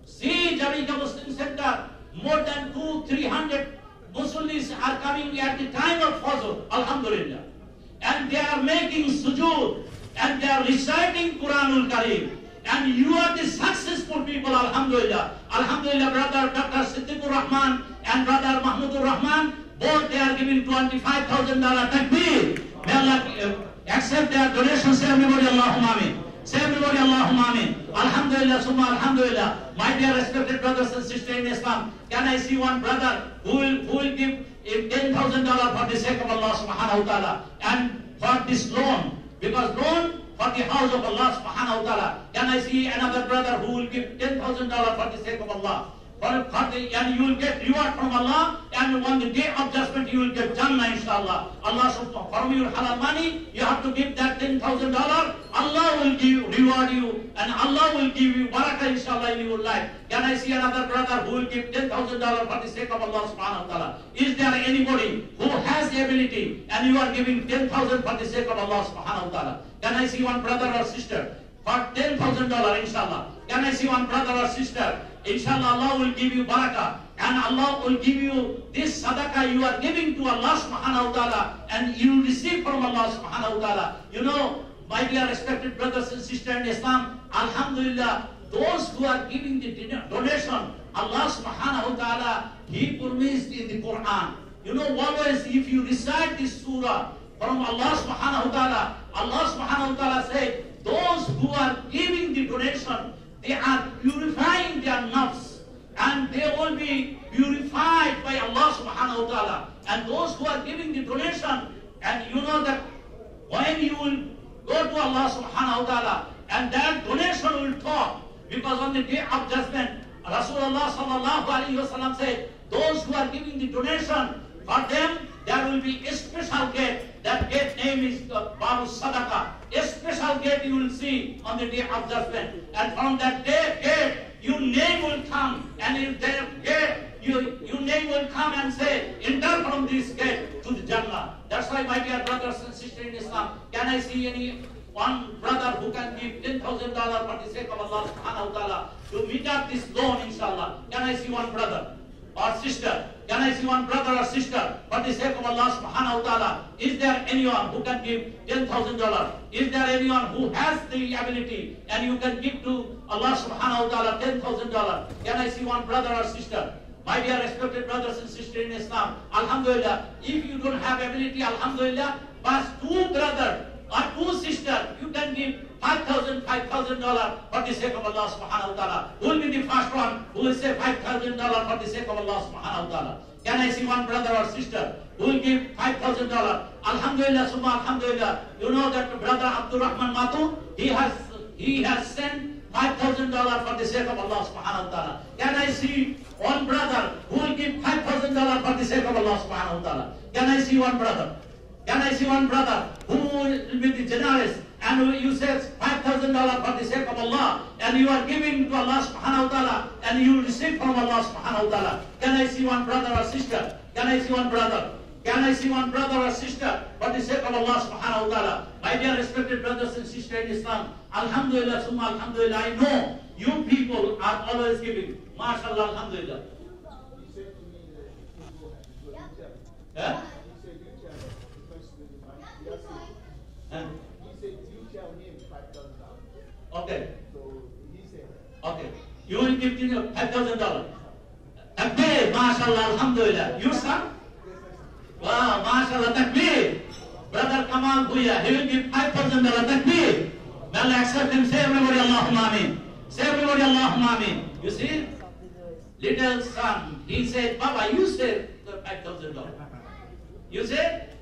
See Jamaica Muslim Center, more than 200-300 Muslims are coming at the time of Fajr, alhamdulillah. and they are making sujood, and they are reciting Quranul Kareem. And you are the successful people, alhamdulillah. Alhamdulillah, brother Dr. Siddiqur Rahman and brother Mahmudur Rahman, both they are giving $25,000 takbir. May Allah accept their donations. Say everybody Allahumma ameen. Say everybody Allahumma ameen. Alhamdulillah, summa alhamdulillah. My dear respected brothers and sisters in Islam, can I see one brother who will give $10,000 for the sake of Allah subhanahu wa ta'ala and for this loan? Because loan for the house of Allah subhanahu wa ta'ala. Can I see another brother who will give $10,000 for the sake of Allah? And you will get reward from Allah, and on the day of judgment you will get Jannah inshallah. Allah subhanahu from your halal money, you have to give that $10,000. Allah will reward you, and Allah will give you barakah inshallah in your life. Can I see another brother who will give $10,000 for the sake of Allah subhanahu wa ta'ala? Is there anybody who has the ability and you are giving $10,000 for the sake of Allah subhanahu wa ta'ala? Can I see one brother or sister for $10,000 inshallah? Can I see one brother or sister? Inshallah, Allah will give you barakah, and Allah will give you this sadaqah you are giving to Allah subhanahu wa ta'ala, and you receive from Allah subhanahu wa ta'ala. You know, my dear respected brothers and sisters in Islam, alhamdulillah, those who are giving the donation, Allah subhanahu wa ta'ala, He promised in the Quran. You know, always if you recite this surah from Allah subhanahu wa ta'ala said, those who are giving the donation, they are purifying their nafs, and they will be purified by Allah subhanahu wa ta'ala. And those who are giving the donation, and you know that when you will go to Allah subhanahu wa ta'ala, and that donation will talk, because on the day of judgment, Rasulullah sallallahu alayhi wa sallam said, those who are giving the donation, for them there will be a special gate. That gate name is Babu Sadaqah. A special gate you will see on the day of judgment. And from that gate, your name will come. And in that gate, your name will come and say, enter from this gate to the Jannah. That's why, my dear brothers and sisters in Islam, can I see any one brother who can give $10,000 for the sake of Allah subhanahu wa ta'ala to meet up this loan, inshallah? Can I see one brother or sister? Can I see one brother or sister for the sake of Allah subhanahu wa ta'ala? Is there anyone who can give $10,000? Is there anyone who has the ability and you can give to Allah subhanahu wa ta'ala $10,000? Can I see one brother or sister? My dear respected brothers and sisters in Islam, alhamdulillah, if you don't have ability, alhamdulillah, but two brothers or two sisters, you can give $5,000 for the sake of Allah subhanahu wa ta'ala. Who will be the first one who will say $5,000 for the sake of Allah subhanahu wa ta'ala? Can I see one brother or sister who will give $5,000? Alhamdulillah, summa alhamdulillah. You know that brother Abdul Rahman Matu, he has sent $5,000 for the sake of Allah subhanahu wa ta'ala. Can I see one brother who will give $5,000 for the sake of Allah subhanahu wa ta'ala? Can I see one brother? Can I see one brother who will be the generous and you say $5,000 for the sake of Allah, and you are giving to Allah subhanahu wa ta'ala, and you receive from Allah subhanahu wa ta'ala? Can I see one brother or sister? Can I see one brother? Can I see one brother or sister for the sake of Allah subhanahu wa ta'ala? My dear respected brothers and sisters in Islam, alhamdulillah, summa alhamdulillah, I know you people are always giving. MashaAllah, alhamdulillah. Yeah? Okay. Okay. You will give $5,000. Takbir, mashallah, alhamdulillah. Your son? Wow, mashallah, takbir. Brother Kamal Bhuya, he will give $5,000. Takbir. May Allah accept him. Say everybody Allahumma ameen. Say everybody Allahumma ameen. You see? Little son, he said, Baba, you said $5,000. You said?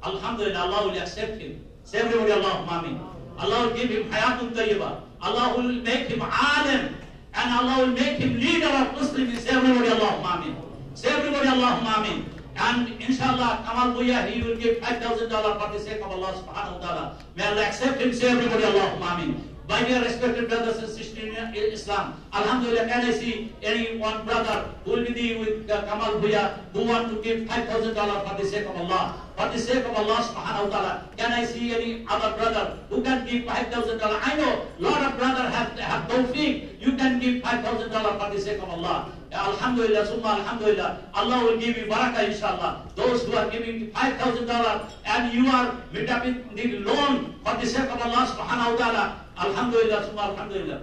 Alhamdulillah, Allah will accept him. Say everybody Allahumma ameen. Allah will give him hayatun tayyibah. Allah will make him alim, and Allah will make him leader of Muslims. Say everybody Allahumma ameen. Say everybody Allahumma ameen. And inshallah, Kamal Bhuya, he will give $5,000 for the sake of Allah subhanahu wa ta'ala. May Allah accept him. Say everybody Allahumma ameen. My dear respected brothers and sisters in Islam, alhamdulillah, can I see any one brother who will be with Kamal Bhuya who want to give $5,000 for the sake of Allah? For the sake of Allah subhanahu wa ta'ala, can I see any other brother who can give $5,000? I know a lot of brothers have tawfiq. You can give $5,000 for the sake of Allah. Alhamdulillah, Summa Alhamdulillah. Allah will give you barakah, inshallah. Those who are giving $5,000 and you are met up with the loan for the sake of Allah subhanahu wa ta'ala. Alhamdulillah, Summa Alhamdulillah.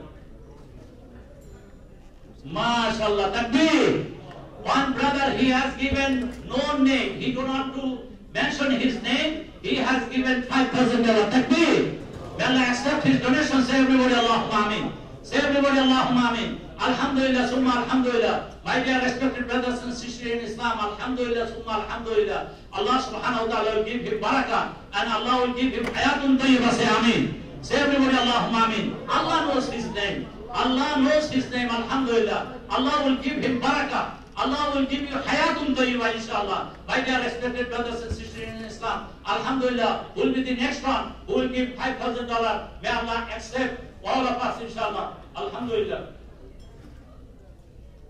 MashaAllah, Takbir. One brother, he has given no name. He do not to mention his name. He has given $5,000. Takbir. May Allah accept his donation. Say everybody Allahumma Ameen. Say everybody Allahumma Ameen. Alhamdulillah, Summa Alhamdulillah. My dear respected brothers and sisters in Islam, Alhamdulillah, Summa Alhamdulillah. Allah subhanahu wa ta'ala will give him barakah and Allah will give him hayatun tayyibah. Say Ameen. Say everybody Allahumma Ameen. Allah knows his name. Allah knows his name, Alhamdulillah. Allah will give him barakah. Allah will give you hayatun tayyibah, inshallah. My dear respected brothers and sisters in Islam, Alhamdulillah, who will be the next one who will give $5,000. May Allah accept all of us, inshallah. Alhamdulillah.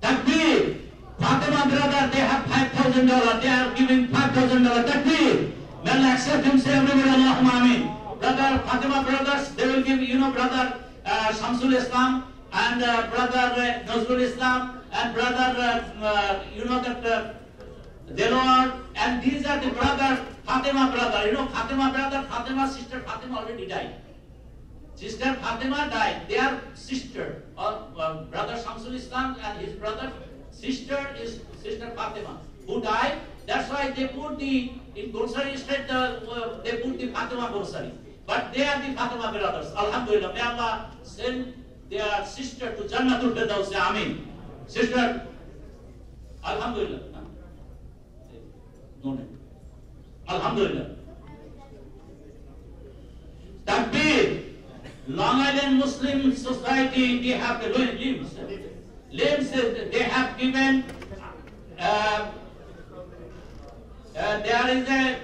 Takbir. Fatima brother, they have $5,000. They are giving $5,000. Takbir. May Allah accept him. Say everybody Allahumma Ameen. Brother Fatima brothers, they will give, brother Shamsul Islam and brother Nazrul Islam and brother, Delawar, and these are the brother Fatima brother. Fatima brother, Fatima sister, Fatima already died. Sister Fatima died. They are sister. Brother Shamsul Islam and his brother sister is sister Fatima who died. That's why they put in grocery street they put the Fatima grocery. But they are the Fatima brothers. Alhamdulillah. May Allah send their sister to Jannatul Firdaus. Say Ameen. Sister, Alhamdulillah. No name. Alhamdulillah. Takbir. Long Island Muslim Society, they have the limbs, they have given, there is a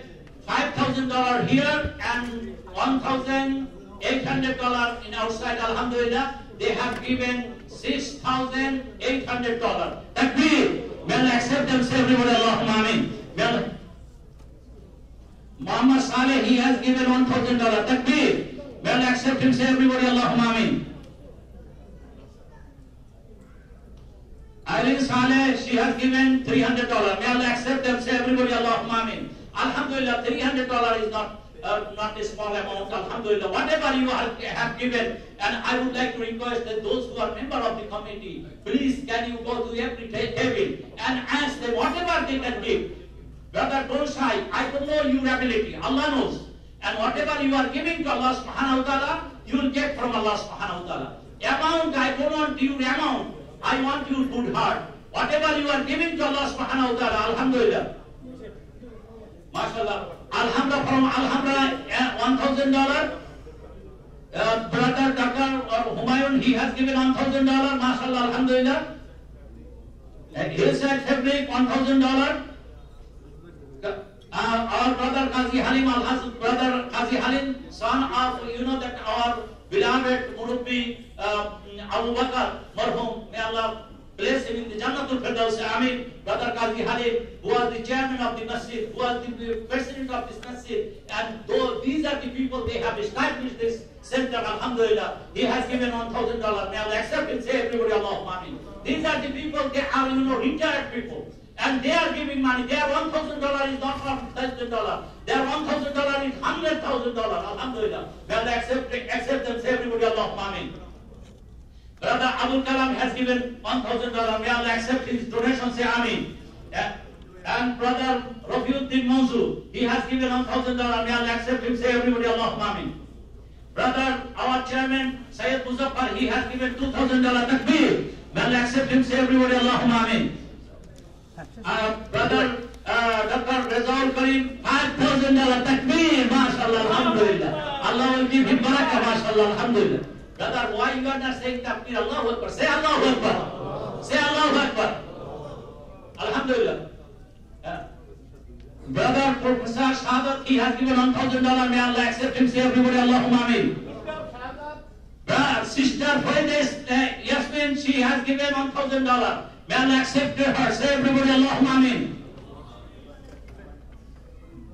$5,000 here and $1,800 in outside, Alhamdulillah. They have given $6,800. Takbir. May Allah accept them. Say everybody Allahumma Ameen. Muhammad Saleh, he has given $1,000. Takbir. May Allah accept him. Say everybody Allahumma Ameen. Irene Saleh, she has given $300. May Allah accept them. Say everybody Allahumma Ameen. Alhamdulillah, $300 is not a small amount. Alhamdulillah, whatever you have given, and I would like to request that those who are member of the committee, please can you go to every table and ask them whatever they can give. Brother, don't shy. I don't know your ability. Allah knows. And whatever you are giving to Allah subhanahu wa ta'ala, you will get from Allah subhanahu wa ta'ala. Amount, I don't want your amount. I want your good heart. Whatever you are giving to Allah subhanahu wa ta'ala, alhamdulillah. MashaAllah. Alhamdulillah, from Alhamdulillah, $1,000. Brother Dr. Humayun, he has given $1,000. MashaAllah, alhamdulillah. Hillside Fabric, $1,000. Our brother Qazi Halim, brother Qazi Halim, son of, that our beloved Murubbi Abu Bakr, Marhum, may Allah bless him in the Jannatul Firdaus. Ameen. Brother Qazi Halim, who was the chairman of the masjid, who was the president of this masjid, and these are the people, they have established this center, alhamdulillah. He has given $1,000. May Allah accept it. Say everybody Allahumma Ameen. These are the people, they are, retired people. And they are giving money. Their $1,000 is not $1,000. Their $1,000 is $100,000. Alhamdulillah. May Allah accept them. Say everybody Allahumma Ameen. Brother Abdul Kalam has given $1,000. May Allah accept his donation. Say Ameen. And brother Rafiuddin Manzu, he has given $1,000. May Allah accept him. Say everybody Allahumma Ameen. Brother, our chairman Sayyid Muzaffar, he has given $2,000. Takbir. May Allah accept him. Say everybody Allahumma Ameen. Brother Dr. Rezaul Karim, $5,000. Takbir. MashaAllah, alhamdulillah. Allah will give him barakah. MashaAllah, alhamdulillah. Brother, why you are not saying Takbir? Allahu Akbar. Say Allahu Akbar. Say Allahu Akbar. Alhamdulillah. Brother Professor Shahadat, he has given $1,000. May Allah accept him. Say everybody Allahumma Ameen. Sister Faides Yasmin, she has given $1,000. May Allah accept her. Say everybody Allahumma Ameen.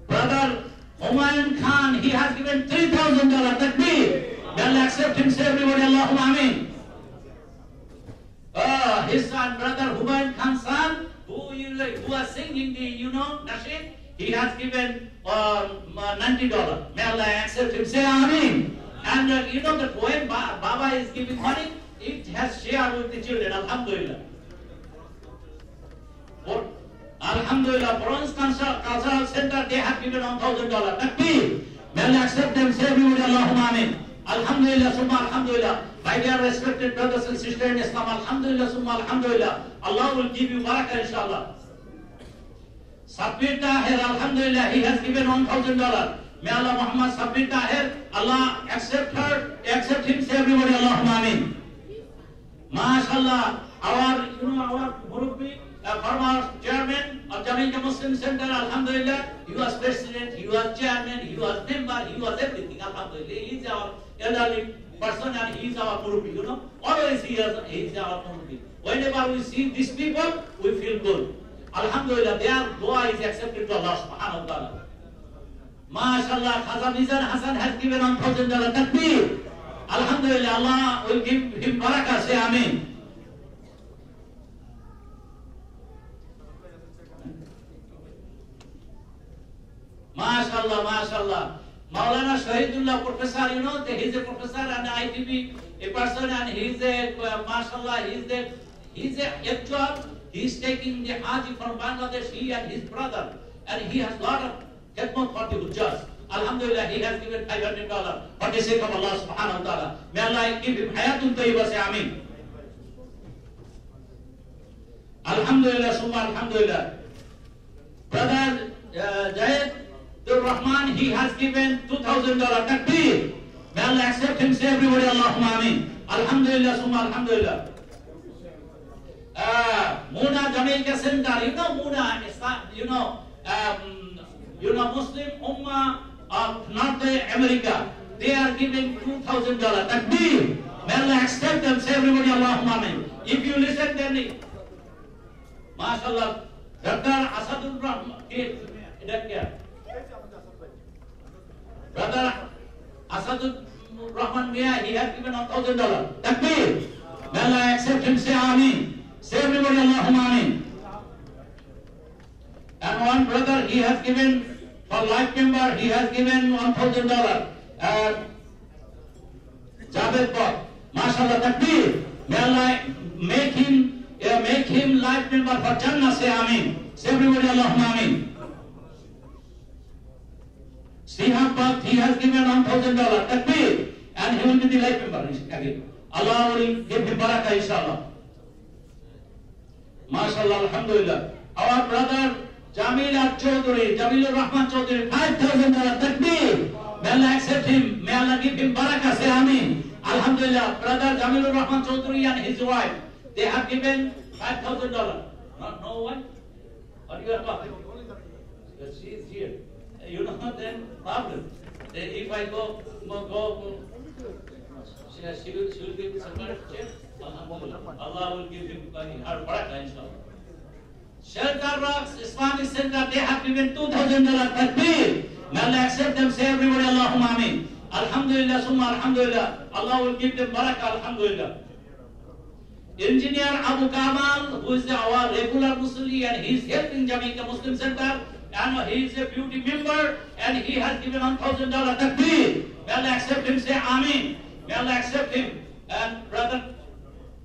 Brother Humayun Khan, he has given $3,000. Takbir. May Allah accept him. Say everybody Allahumma Ameen. His son, brother Humayun Khan's son, who was singing the, nasheed, he has given $90. May Allah accept him. Say Ameen. And that when Baba is giving money, it has shared with the children. Alhamdulillah. Alhamdulillah. Bronze Cultural Center, they have given $1,000. Takbir. May Allah accept them. Say everybody Allahumma Ameen. Alhamdulillah, summa alhamdulillah. My dear respected brothers and sisters in Islam, alhamdulillah, summa alhamdulillah. Allah will give you barakah, inshallah. Sabir Tahir, alhamdulillah, he has given $1,000. May Allah Muhammad Sabir Tahir, Allah accept her, accept him, say everybody, Allahumma Ameen. MashaAllah, our Murabbi, former chairman of Jamaica Muslim Center, alhamdulillah, he was president, he was chairman, he was member, he was everything, alhamdulillah. He is our elderly person and he is our Murabbi, Always he is our Murabbi. Whenever we see these people, we feel good. Alhamdulillah, their dua is accepted to Allah subhanahu wa ta'ala. MashaAllah, Khazan Mizan Hassan has given $1,000. Takbir. Alhamdulillah, Allah will give him barakah. Say Ameen. MashaAllah, MashaAllah. Maulana Shahidullah, professor, he's a professor and ITB, a person, and he's a, MashaAllah, he's a actual. He's taking the Haji from Bangladesh, he and his brother, and he has lot of khidmat for the Hujjahs. Alhamdulillah, he has given $500 for the sake of Allah subhanahu wa ta'ala. May Allah give him hayatun tayyibah, say Ameen. Alhamdulillah, summa alhamdulillah. Brother Jayed Rahman, he has given $2,000. Takbir. May Allah accept him, say everybody Allahumma Ameen. Alhamdulillah, summa alhamdulillah. Muna Jamaica Center, Muna, Muslim Ummah of North America, they are giving $2,000. Takbir. May Allah accept them, say everybody Allahumma Ameen. If you listen, then MashaAllah, Dr. Asadul Rahman, Brother Asadul Rahman Mia, he has given $1,000. Takbir. May Allah accept him, say Ameen. Say everybody Allahumma Ameen. And one brother, he has given, for life member, he has given $1,000. Javed Bak, MashaAllah, Takbir. May Allah make him life member for Jannah, say Ameen. Say everybody Allahumma Ameen. Sihab Bak, he has given $1,000. Takbir. And he will be the life member again. Allah will give him barakah, inshallah. MashaAllah, alhamdulillah. Our brother Jamilur Rahman Chaudhary, $5,000. Takbir. May Allah accept him. May Allah give him barakah. Say Ameen. Alhamdulillah. Brother Jamilur Rahman Chaudhary and his wife, they have given $5,000. No one? What you are talking? She is here. Then problem. Then if I go, she will give some kind of chair. Allah will give him her barakah, inshallah. Shelter Rocks Islamic Center, they have given $2,000. Takbir. May Allah accept them, say everybody Allahumma Ameen. Alhamdulillah, summa alhamdulillah. Allah will give them barakah, alhamdulillah. Engineer Abu Kamal, who is our regular Muslim, and he is helping Jamaica Muslim Center, and he is a beauty member, and he has given $1,000. Takbir. May Allah accept him, say Ameen. May Allah accept him. And brother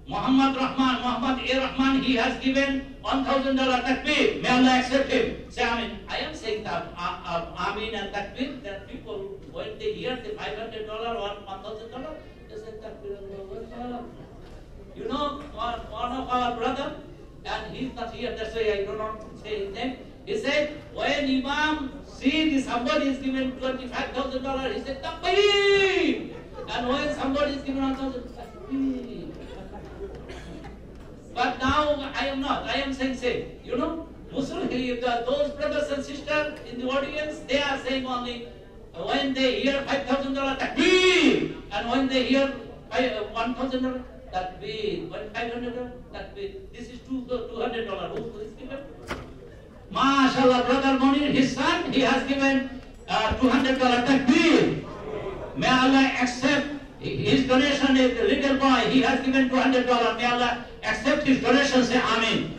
Muhammad A. Rahman, he has given $1,000. Takbir. May Allah accept him. Say Ameen. I am saying that Ameen and Takbir, that people, when they hear the $500 or $1,000, they say Takbir. One of our brother, and he's not here, that's why I do not say his name. He said, when Imam sees somebody is given $25,000, he said, Takbir. And when somebody is given $1,000, Takbir. But now I am not. I am saying, Muslim, those brothers and sisters in the audience, they are saying only when they hear $5,000, Takbir. And when they hear $1,000, Takbir. When $500, Takbir. This is $200. Who is given? MashaAllah, brother Monir, his son, he has given $200. Takbir. May Allah accept his donation is a little boy, he has given $200. May Allah accept his donation, say Amen.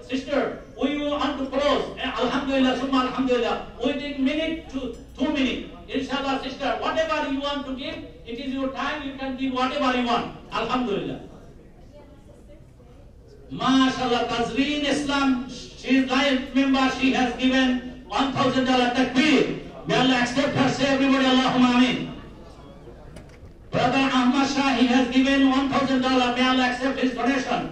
Sister, we want to close. Alhamdulillah, summa alhamdulillah. Within minute to 2 minutes. Inshallah, sister, whatever you want to give, it is your time, you can give whatever you want. Alhamdulillah. MashaAllah, Tazreen Islam, she is life member, she has given $1,000 takbir. May Allah accept her, say everybody Allahumma Ameen. Brother Ahmad Shah, he has given $1,000. May Allah accept his donation.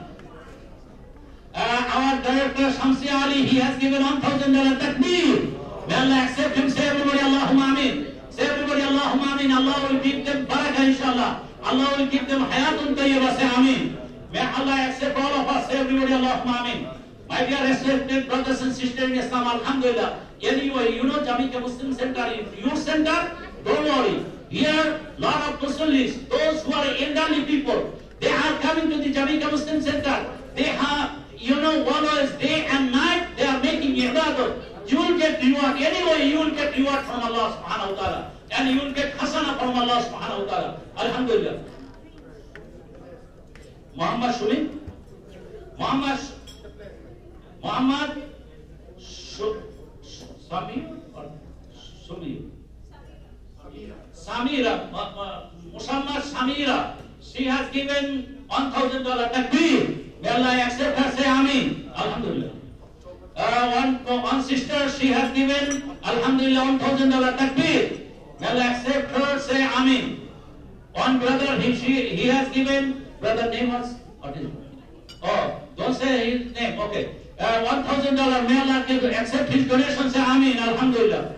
Our director Shamsi Ali, he has given $1,000 takbir. May Allah accept him, say everybody Allahumma Ameen. Say everybody Allahumma Ameen. Allah will give them barakah inshallah. Allah will give them hayatun tayyibah, say Ameen. May Allah accept all of us, say everybody Allahumma Ameen. My dear respected brothers and sisters in Islam, alhamdulillah. Anyway, you know Jamaica Muslim Center is your center. Don't worry. Here, lot of Muslims, those who are elderly people, they are coming to the Jamaica Muslim Center. They have, always day and night, they are making ibadah. You will get reward. Anyway, you will get reward from Allah subhanahu wa ta'ala. And you will get hasana from Allah subhanahu wa ta'ala. Alhamdulillah. Muhammad Shumi? Muhammad Samir or Sumi? Samira, Muhammad Samira, she has given $1,000 takbir. May Allah accept her, say Ameen. Alhamdulillah. One sister, she has given, Alhamdulillah, $1,000 takbir. May Allah accept her, say Ameen. One brother, he has given, brother name was, what is it? Oh, don't say his name, okay. $1,000, may Allah accept his donation, say Ameen. Alhamdulillah.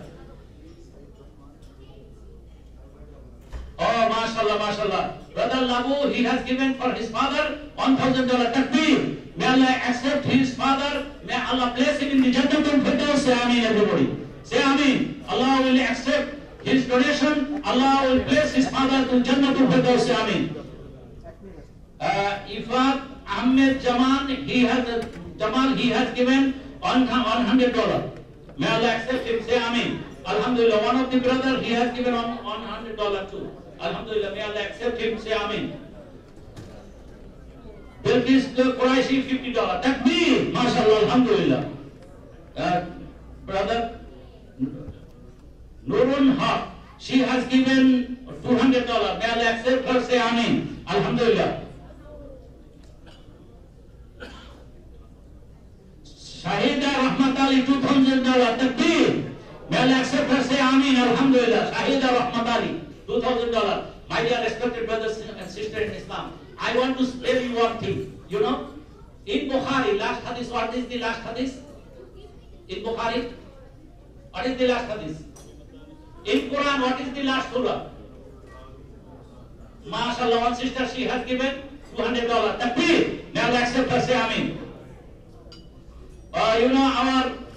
Oh, mashallah, mashallah. Brother Labu, he has given for his father $1,000 takbir. May Allah accept his father. May Allah bless him in the Jannatul Firdaus. Say Ameen, everybody. Say Ameen. Allah will accept his donation. Allah will bless his father to Jannatul Firdaus. Say Ameen. Ifat Ahmed Jamal, he has given $100. May Allah accept him. Say Ameen. Alhamdulillah. One of the brother, he has given $100 too. Alhamdulillah, may Allah accept him, say Ameen. Bilqis Quraishi, $50. Takbir, mashallah, alhamdulillah. Brother Nurun Haq, she has given $200. May Allah accept her, say Ameen. Alhamdulillah. Shahida Rahmat Ali, $2,000. Takbir. May Allah accept her, say Ameen. Alhamdulillah. Shahida Rahmat Ali. $2,000. My dear respected brothers and sisters in Islam, I want to tell you one thing. In Bukhari, last hadith, what is the last hadith? In Bukhari, what is the last hadith? In Quran, what is the last surah? MashaAllah, one sister, she has given $200. Takbir. May Allah accept her, say Ameen. Our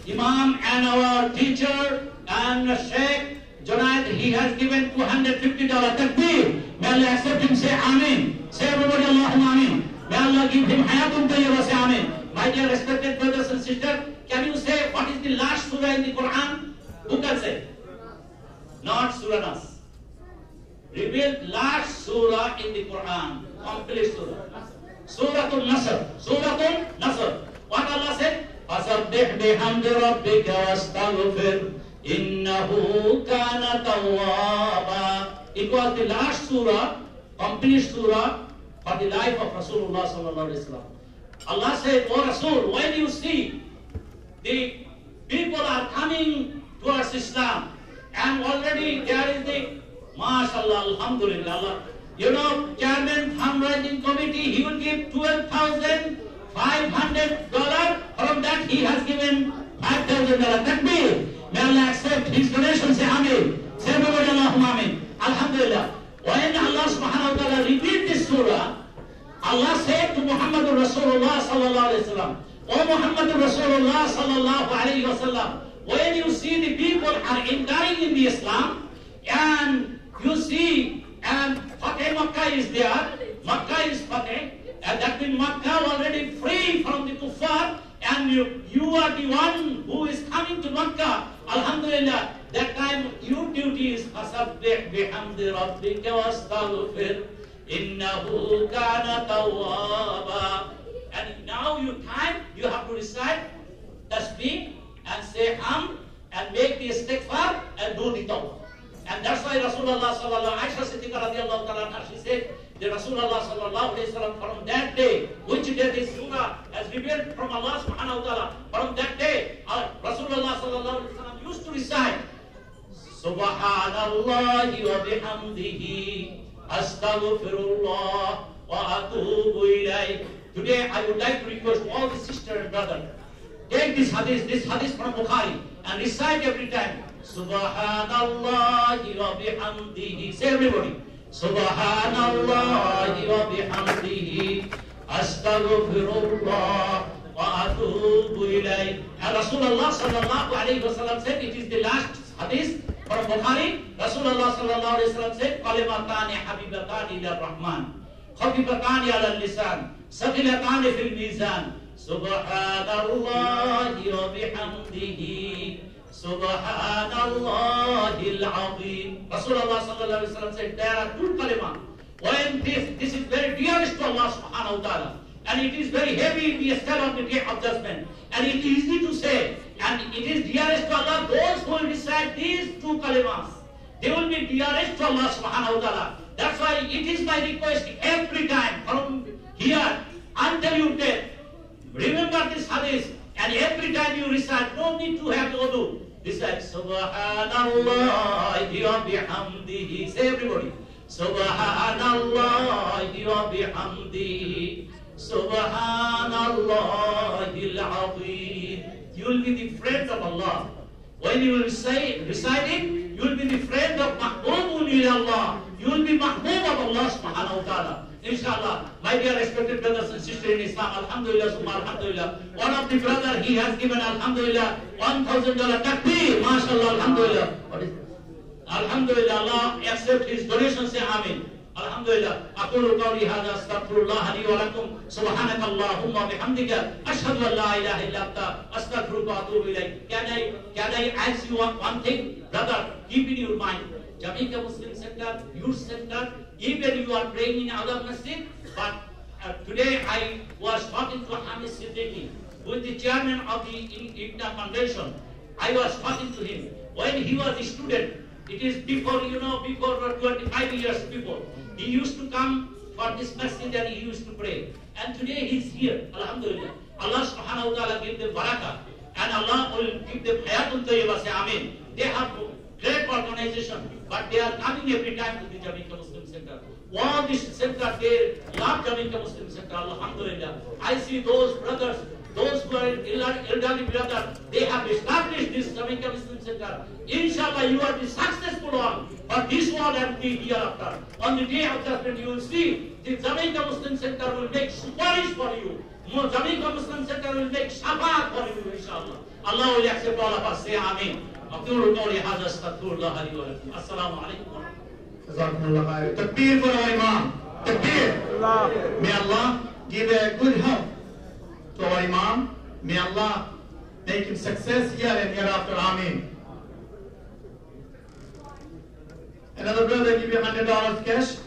Imam and our teacher and Sheikh Junaid, he has given $250. Takbir. May Allah accept him, say Ameen. Say everybody Allahumma Ameen. May Allah give him hayatun tayyibah, say Ameen. My dear respected brothers and sisters, can you say what is the last surah in the Quran? Who can say? Not Surah Nas. Revealed last surah in the Quran. Complete surah. Suratul Nasr. Suratul Nasr. What Allah said? فَسَبِّحْ بِحَمْدِ رَبِّكَ وَاسْتَغْفِرْ إِنَّهُ كَانَ تَوَّابًا. It was the last surah, complete surah for the life of Rasulullah sallallahu alaihi wasallam. Allah said, O Rasul, when you see the people are coming towards Islam and already there is the, mashallah, alhamdulillah, chairman fundraising committee, he will give $12,500. From that he has given $5,000. Takbir. May Allah accept his donation, say Ameen. Say everybody Allahumma Ameen. Alhamdulillah. When Allah subhanahu wa ta'ala revealed this surah, Allah said to Muhammadur Rasulullah sallallahu alayhi wa sallam, O Muhammadur Rasulullah sallallahu alayhi wa sallam, when you see the people are entering in the Islam, and you see, and Fateh Makkah is there, Makkah is Fateh, and that means Makkah already free from the kuffar, and you are the one who is coming to Makkah. Alhamdulillah, That time your duty is fasabbih bihamdi rabbika wastaghfir innahu kana tawwaba. And now your time you have to recite tasbih and say hamd and make the istighfar and do the tawbah. And that's why Rasulullah sallallahu alaihi wasallam, Aisha Siddiqa radiallahu ta'ala, she said, the Rasulullah sallallahu alaihi wasallam, from that day, which day this surah has revealed from Allah subhanahu wa ta'ala, from that day, Rasulullah sallallahu alaihi wasallam used to recite, Subhanallahi wa bihamdihi, astaghfirullah wa atubu ilayh. Today I would like to request all the sisters and brothers, take this hadith from Bukhari, and recite every time, Subhanallahi wa bihamdihi. Say everybody, Subhanallahi wa bihamdihi, astaghfirullah wa atubu ilayh. And Rasulullah sallallahu alayhi wa sallam said, it is the last hadith from Bukhari. Rasulullah sallallahu alayhi wa sallam said, Kalimatani habibatani ila rahman, khafifatani ala lisan, saqilatani fil mizan, Subhanallahi wa bihamdihi, Subhanallahil Azim. Rasulullah sallallahu alaihi wasallam said there are two kalima. When this is very dearest to Allah subhanahu wa ta'ala, and it is very heavy in the scale of the day of judgment, and it is easy to say, and it is dearest to Allah. Those who will recite these two kalimas, they will be dearest to Allah subhanahu wa ta'ala. That's why it is my request every time from here until you death, remember this hadith, and every time you recite, no need to have wudu. Recite Subhanallahi wa bihamdihi. Say everybody, Subhanallahi wa bihamdihi, Subhanallahil Azim. You will be the friend of Allah. When you will recite it, you will be the friend of Mahbubun ilallah. You will be Mahbub of Allah subhanahu wa ta'ala. Inshallah, my dear respected brothers and sisters in Islam, alhamdulillah, summa alhamdulillah. One of the brother, he has given alhamdulillah $1,000 takbir, mashallah, alhamdulillah. What is it? Alhamdulillah, Allah accept his donation, say Amin. Alhamdulillah. أقول قولي هذا أستغفر الله لي ولكم سبحانك اللهم وبحمدك أشهد أن لا إله إلا أنت أستغفرك وأتوب إليك. Can I ask you one thing, brother? Keep in your mind. Jamaica Muslim Center, Youth Center, even you are praying in other masjid, but today I was talking to Hamid Siddiqui, who is the chairman of the IGNA Foundation. I was talking to him when he was a student. It is before 25 years before. He used to come for this masjid and he used to pray. And today he is here, alhamdulillah. Allah subhanahu wa ta'ala give them barakah. And Allah will give them hayatun tayyibah, say Amin. They have great organization, but they are coming every time to the Jamaica Muslim Center. All this center, they love Jamaica Muslim Center, alhamdulillah. I see those brothers, those who are elderly brothers, they have established this Jamaica Muslim Center. Inshallah, you are the successful one for this one and the hereafter. On the day of judgment, you will see the Jamaica Muslim Center will make suparish for you. Jamaica Muslim Center will make shafaat for you, inshallah. Allah will accept all of us. Say Amin. أقول قولي هذا أستغفر الله لي ولكم. السلام عليكم. Jazakumullah khair. Takbir for our Imam. Takbir. May Allah give a good health to our Imam. May Allah make him success here and hereafter. Amin. Another brother give you $100 cash.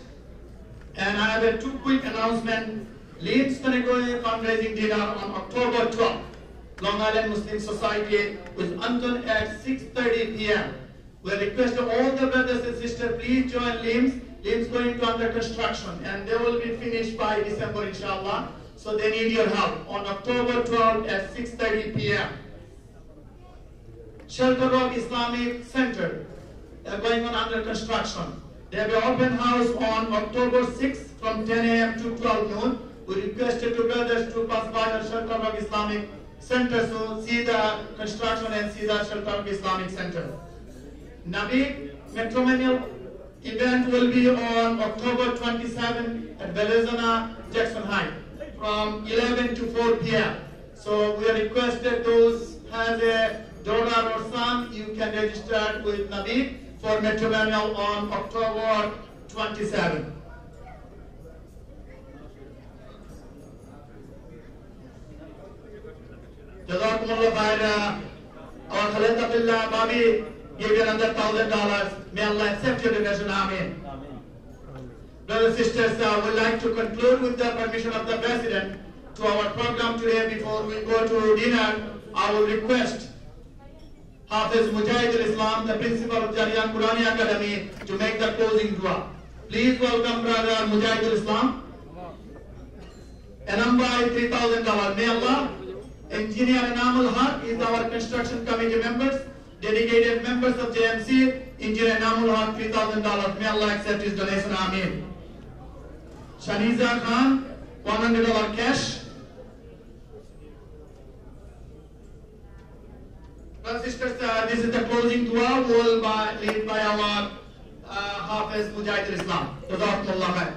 And I have two quick announcements. Leeds Kanegoi fundraising dinner on October 12th. Long Island Muslim Society with Anton at 6:30 p.m. We request all the brothers and sisters, please join LIMS. LIMS going to under construction and they will be finished by December, inshallah. So they need your help on October 12th at 6:30 p.m. Shelter Rock Islamic Center going on under construction. They have an open house on October 6th from 10 a.m. to 12 noon. We requested the brothers to pass by the Shelter Rock Islamic Center to see the construction and see the Shelter Rock Islamic Center. Nabi matrimonial event will be on October 27 at Belizana, Jackson Heights from 11 to 4 p.m. So we requested those has a daughter or son, you can register with Nabi for matrimonial on October 27. Jazakumullah khair. Our Khalida Billah Babi give you another $1,000. May Allah accept your donation. Amen. Brothers and sisters, we'd like to conclude with the permission of the President to our program today. Before we go to dinner, I will request Hafiz Mujahid al-Islam, the principal of Jariyan Qurani Academy, to make the closing dua. Please welcome Brother Mujahid al-Islam. And by $3,000. May Allah, Engineer Enamul Haq is our construction committee members, dedicated members of JMC. Engineer Enamul Haq, $3,000. May Allah accept his donation. Ameen. Shaniza Khan, $100 cash. Brothers and sisters, this is the closing dua will lead by our Hafiz Mujahid al-Islam. Jazakumullah khair.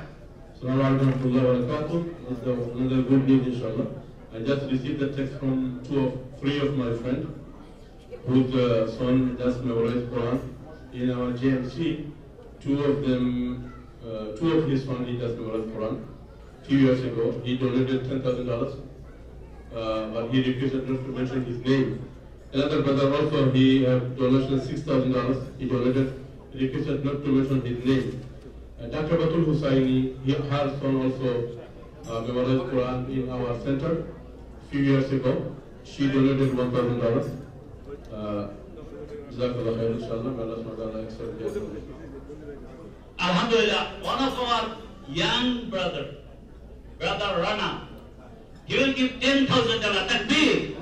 Assalamu alaikum wa rahmatullahi wa barakatuh. It's another good news, inshallah. I just received a text from three of my friends whose son just memorized Quran. In our JMC, two of his sons, he just memorized Quran. A few years ago, he donated $10,000, but he requested not to mention his name. Another brother also, he had donation of $6,000. He requested not to mention his name. Dr. Batul Hussaini, her son also memorized Quran in our center a few years ago. She donated $1,000. Jazakallah khair, inshallah. May Allah subhanahu wa ta'ala accept their donation. Alhamdulillah, one of our young brother Rana, he will give $10,000. Takbir.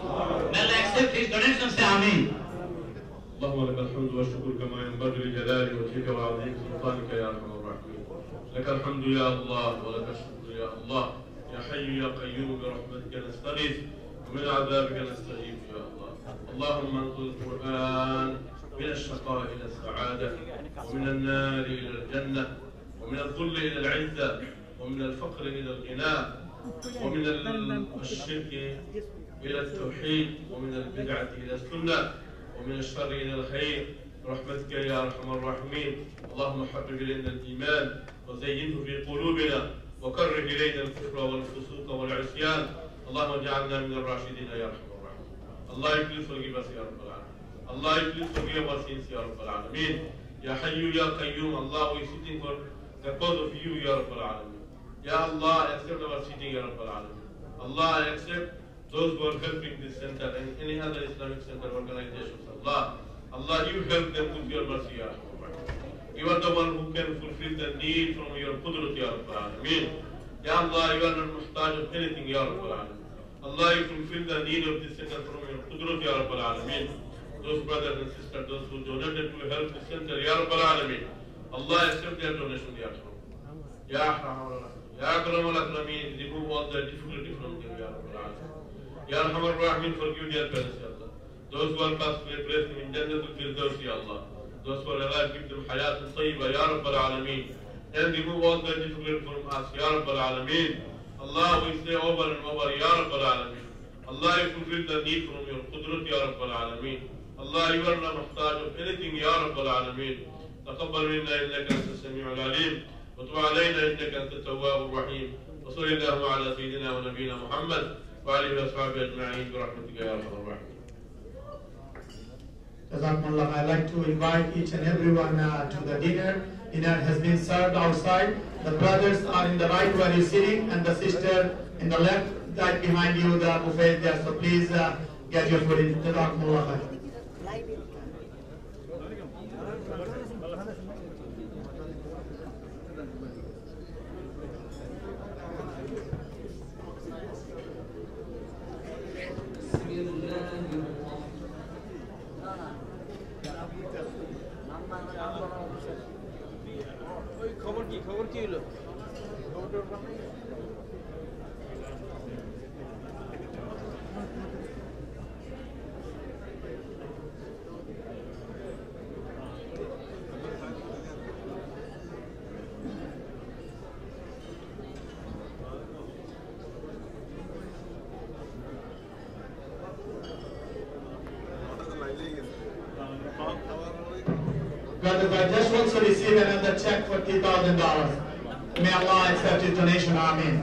May Allah accept his donation. Say Ameen. اللهم لك الحمد والشكر كما ينبغي لجلال وجهك وعظيم سلطانك يا ارحم الراحمين. لك الحمد يا الله ولك الشكر يا الله. يا حي يا قيوم برحمتك نستغيث ومن عذابك نستجيب يا الله. اللهم انقل القرآن من الشقاء الى السعادة، ومن النار الى الجنة، ومن الذل الى العزة، ومن الفقر الى الغنى، ومن الشرك الى التوحيد، ومن البدعة الى السنة، ومن الشر إلى الخير برحمتك يا أرحم الراحمين. اللهم حبب إلينا الإيمان وزينه في قلوبنا وكره إلينا الكفر والفسوق والعصيان. اللهم اجعلنا من الراشدين يا أرحم الراحمين. Allah, please forgive us يا رب العالمين. Allah, please forgive our sins يا رب العالمين. يا حي يا قيوم. Allah, we are sitting for the cause of you يا رب العالمين. Ya Allah, accept our sitting يا رب العالمين. Allah, accept those who are helping this center and any other Islamic center organizations. Allah, you help them with your mercy, Ya Rahman. You are the one who can fulfill the need from your qudrat, Ya Rabbal Alameen. Ya Allah, you are not muhtaj of anything, Ya Rabbal Alameen. Allah, you fulfill the need of this center from your qudrat, Ya Rabbal Alameen. Those brothers and sisters, those who donated to help the center, Ya Rabbal Alameen. Allah, accept their donation, Ya Rahman. Ya Rahman, Ya Akram al-Akrameen, remove all the difficulty from them, Ya Rabbal Alameen. Ya Rahman Rahim, forgive their parents, Ya Allah. Those who are passed away, place them in Jannatul Firdaus, Ya Allah. Those who are alive, give them Hayat Tayyiba, Ya Rabbal Alameen. And remove all the difficulty from us, Ya Rabbal Alameen. Allah, we say over and over, Ya Rabbal Alameen. Allah, you fulfill the need from your Qudrat, Ya Rabbal Alameen. Allah, you are not muhtaj of anything, Ya Rabbal Alameen. تقبل منا إنك أنت السميع العليم وتب علينا إنك أنت التواب الرحيم وصل اللهم على سيدنا ونبينا محمد وعلى وصحبه أجمعين برحمتك يا أرحم الراحمين. Jazakumullah. I'd like to invite each and everyone to the dinner. Dinner has been served outside. The brothers are in the right where you're sitting, and the sister in the left, right behind you. The buffet is there. So please get your food in. Jazakumullah. খবর কি হলো? Brothers, I just also received another check for $3,000. May Allah accept his donation. Ameen.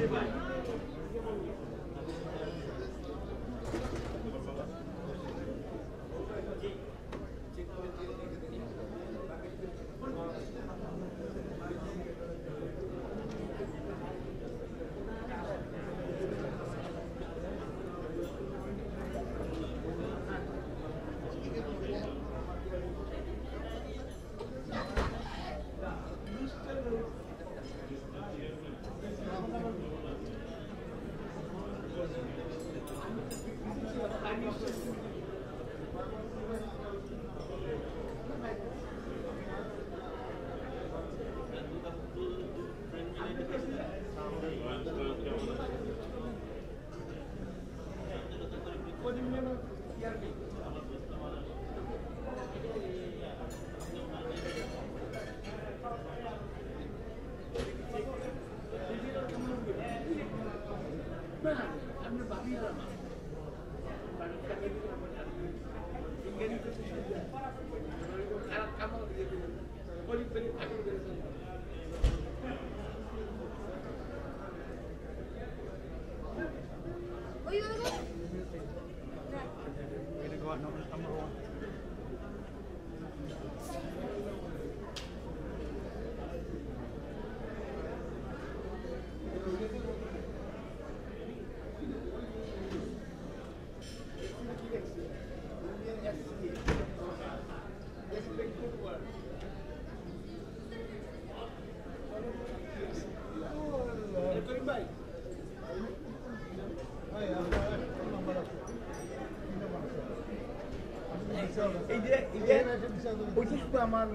আমার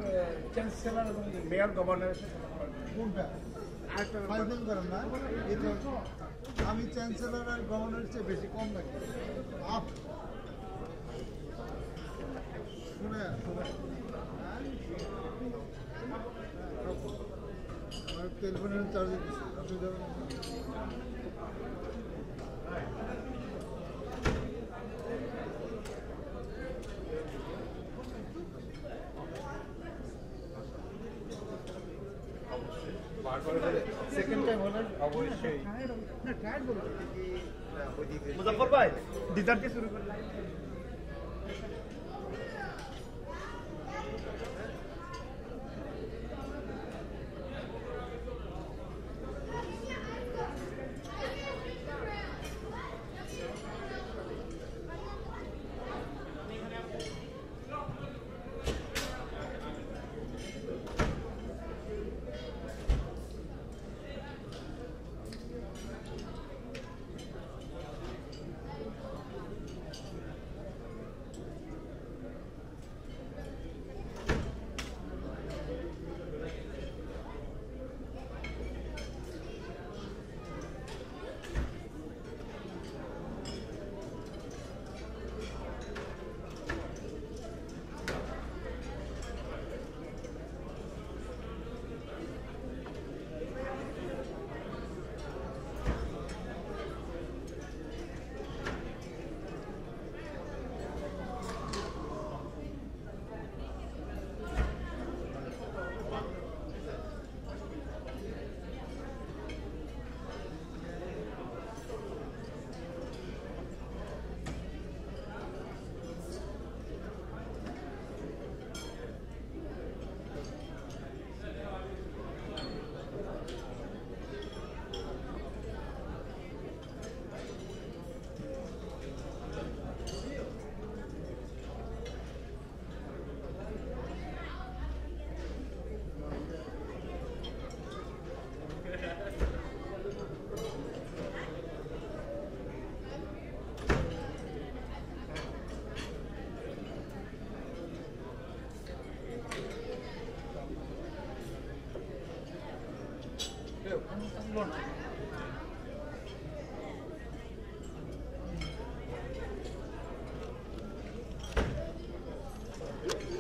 chancellor এবং mayor governor কোনটা final করেন না আমি chancellor আর গভর্নরের চেয়ে বেশি কম লাগে আপ শুনে আমার টেলিফোনের চার্জ দিচ্ছি আপনি যাবেন সেকেন্ড টাইম হলেন অবশ্যই না টায়ার্ড বলতে মুজাফর ভাই ডিজার্ট দিয়ে শুরু করলেন না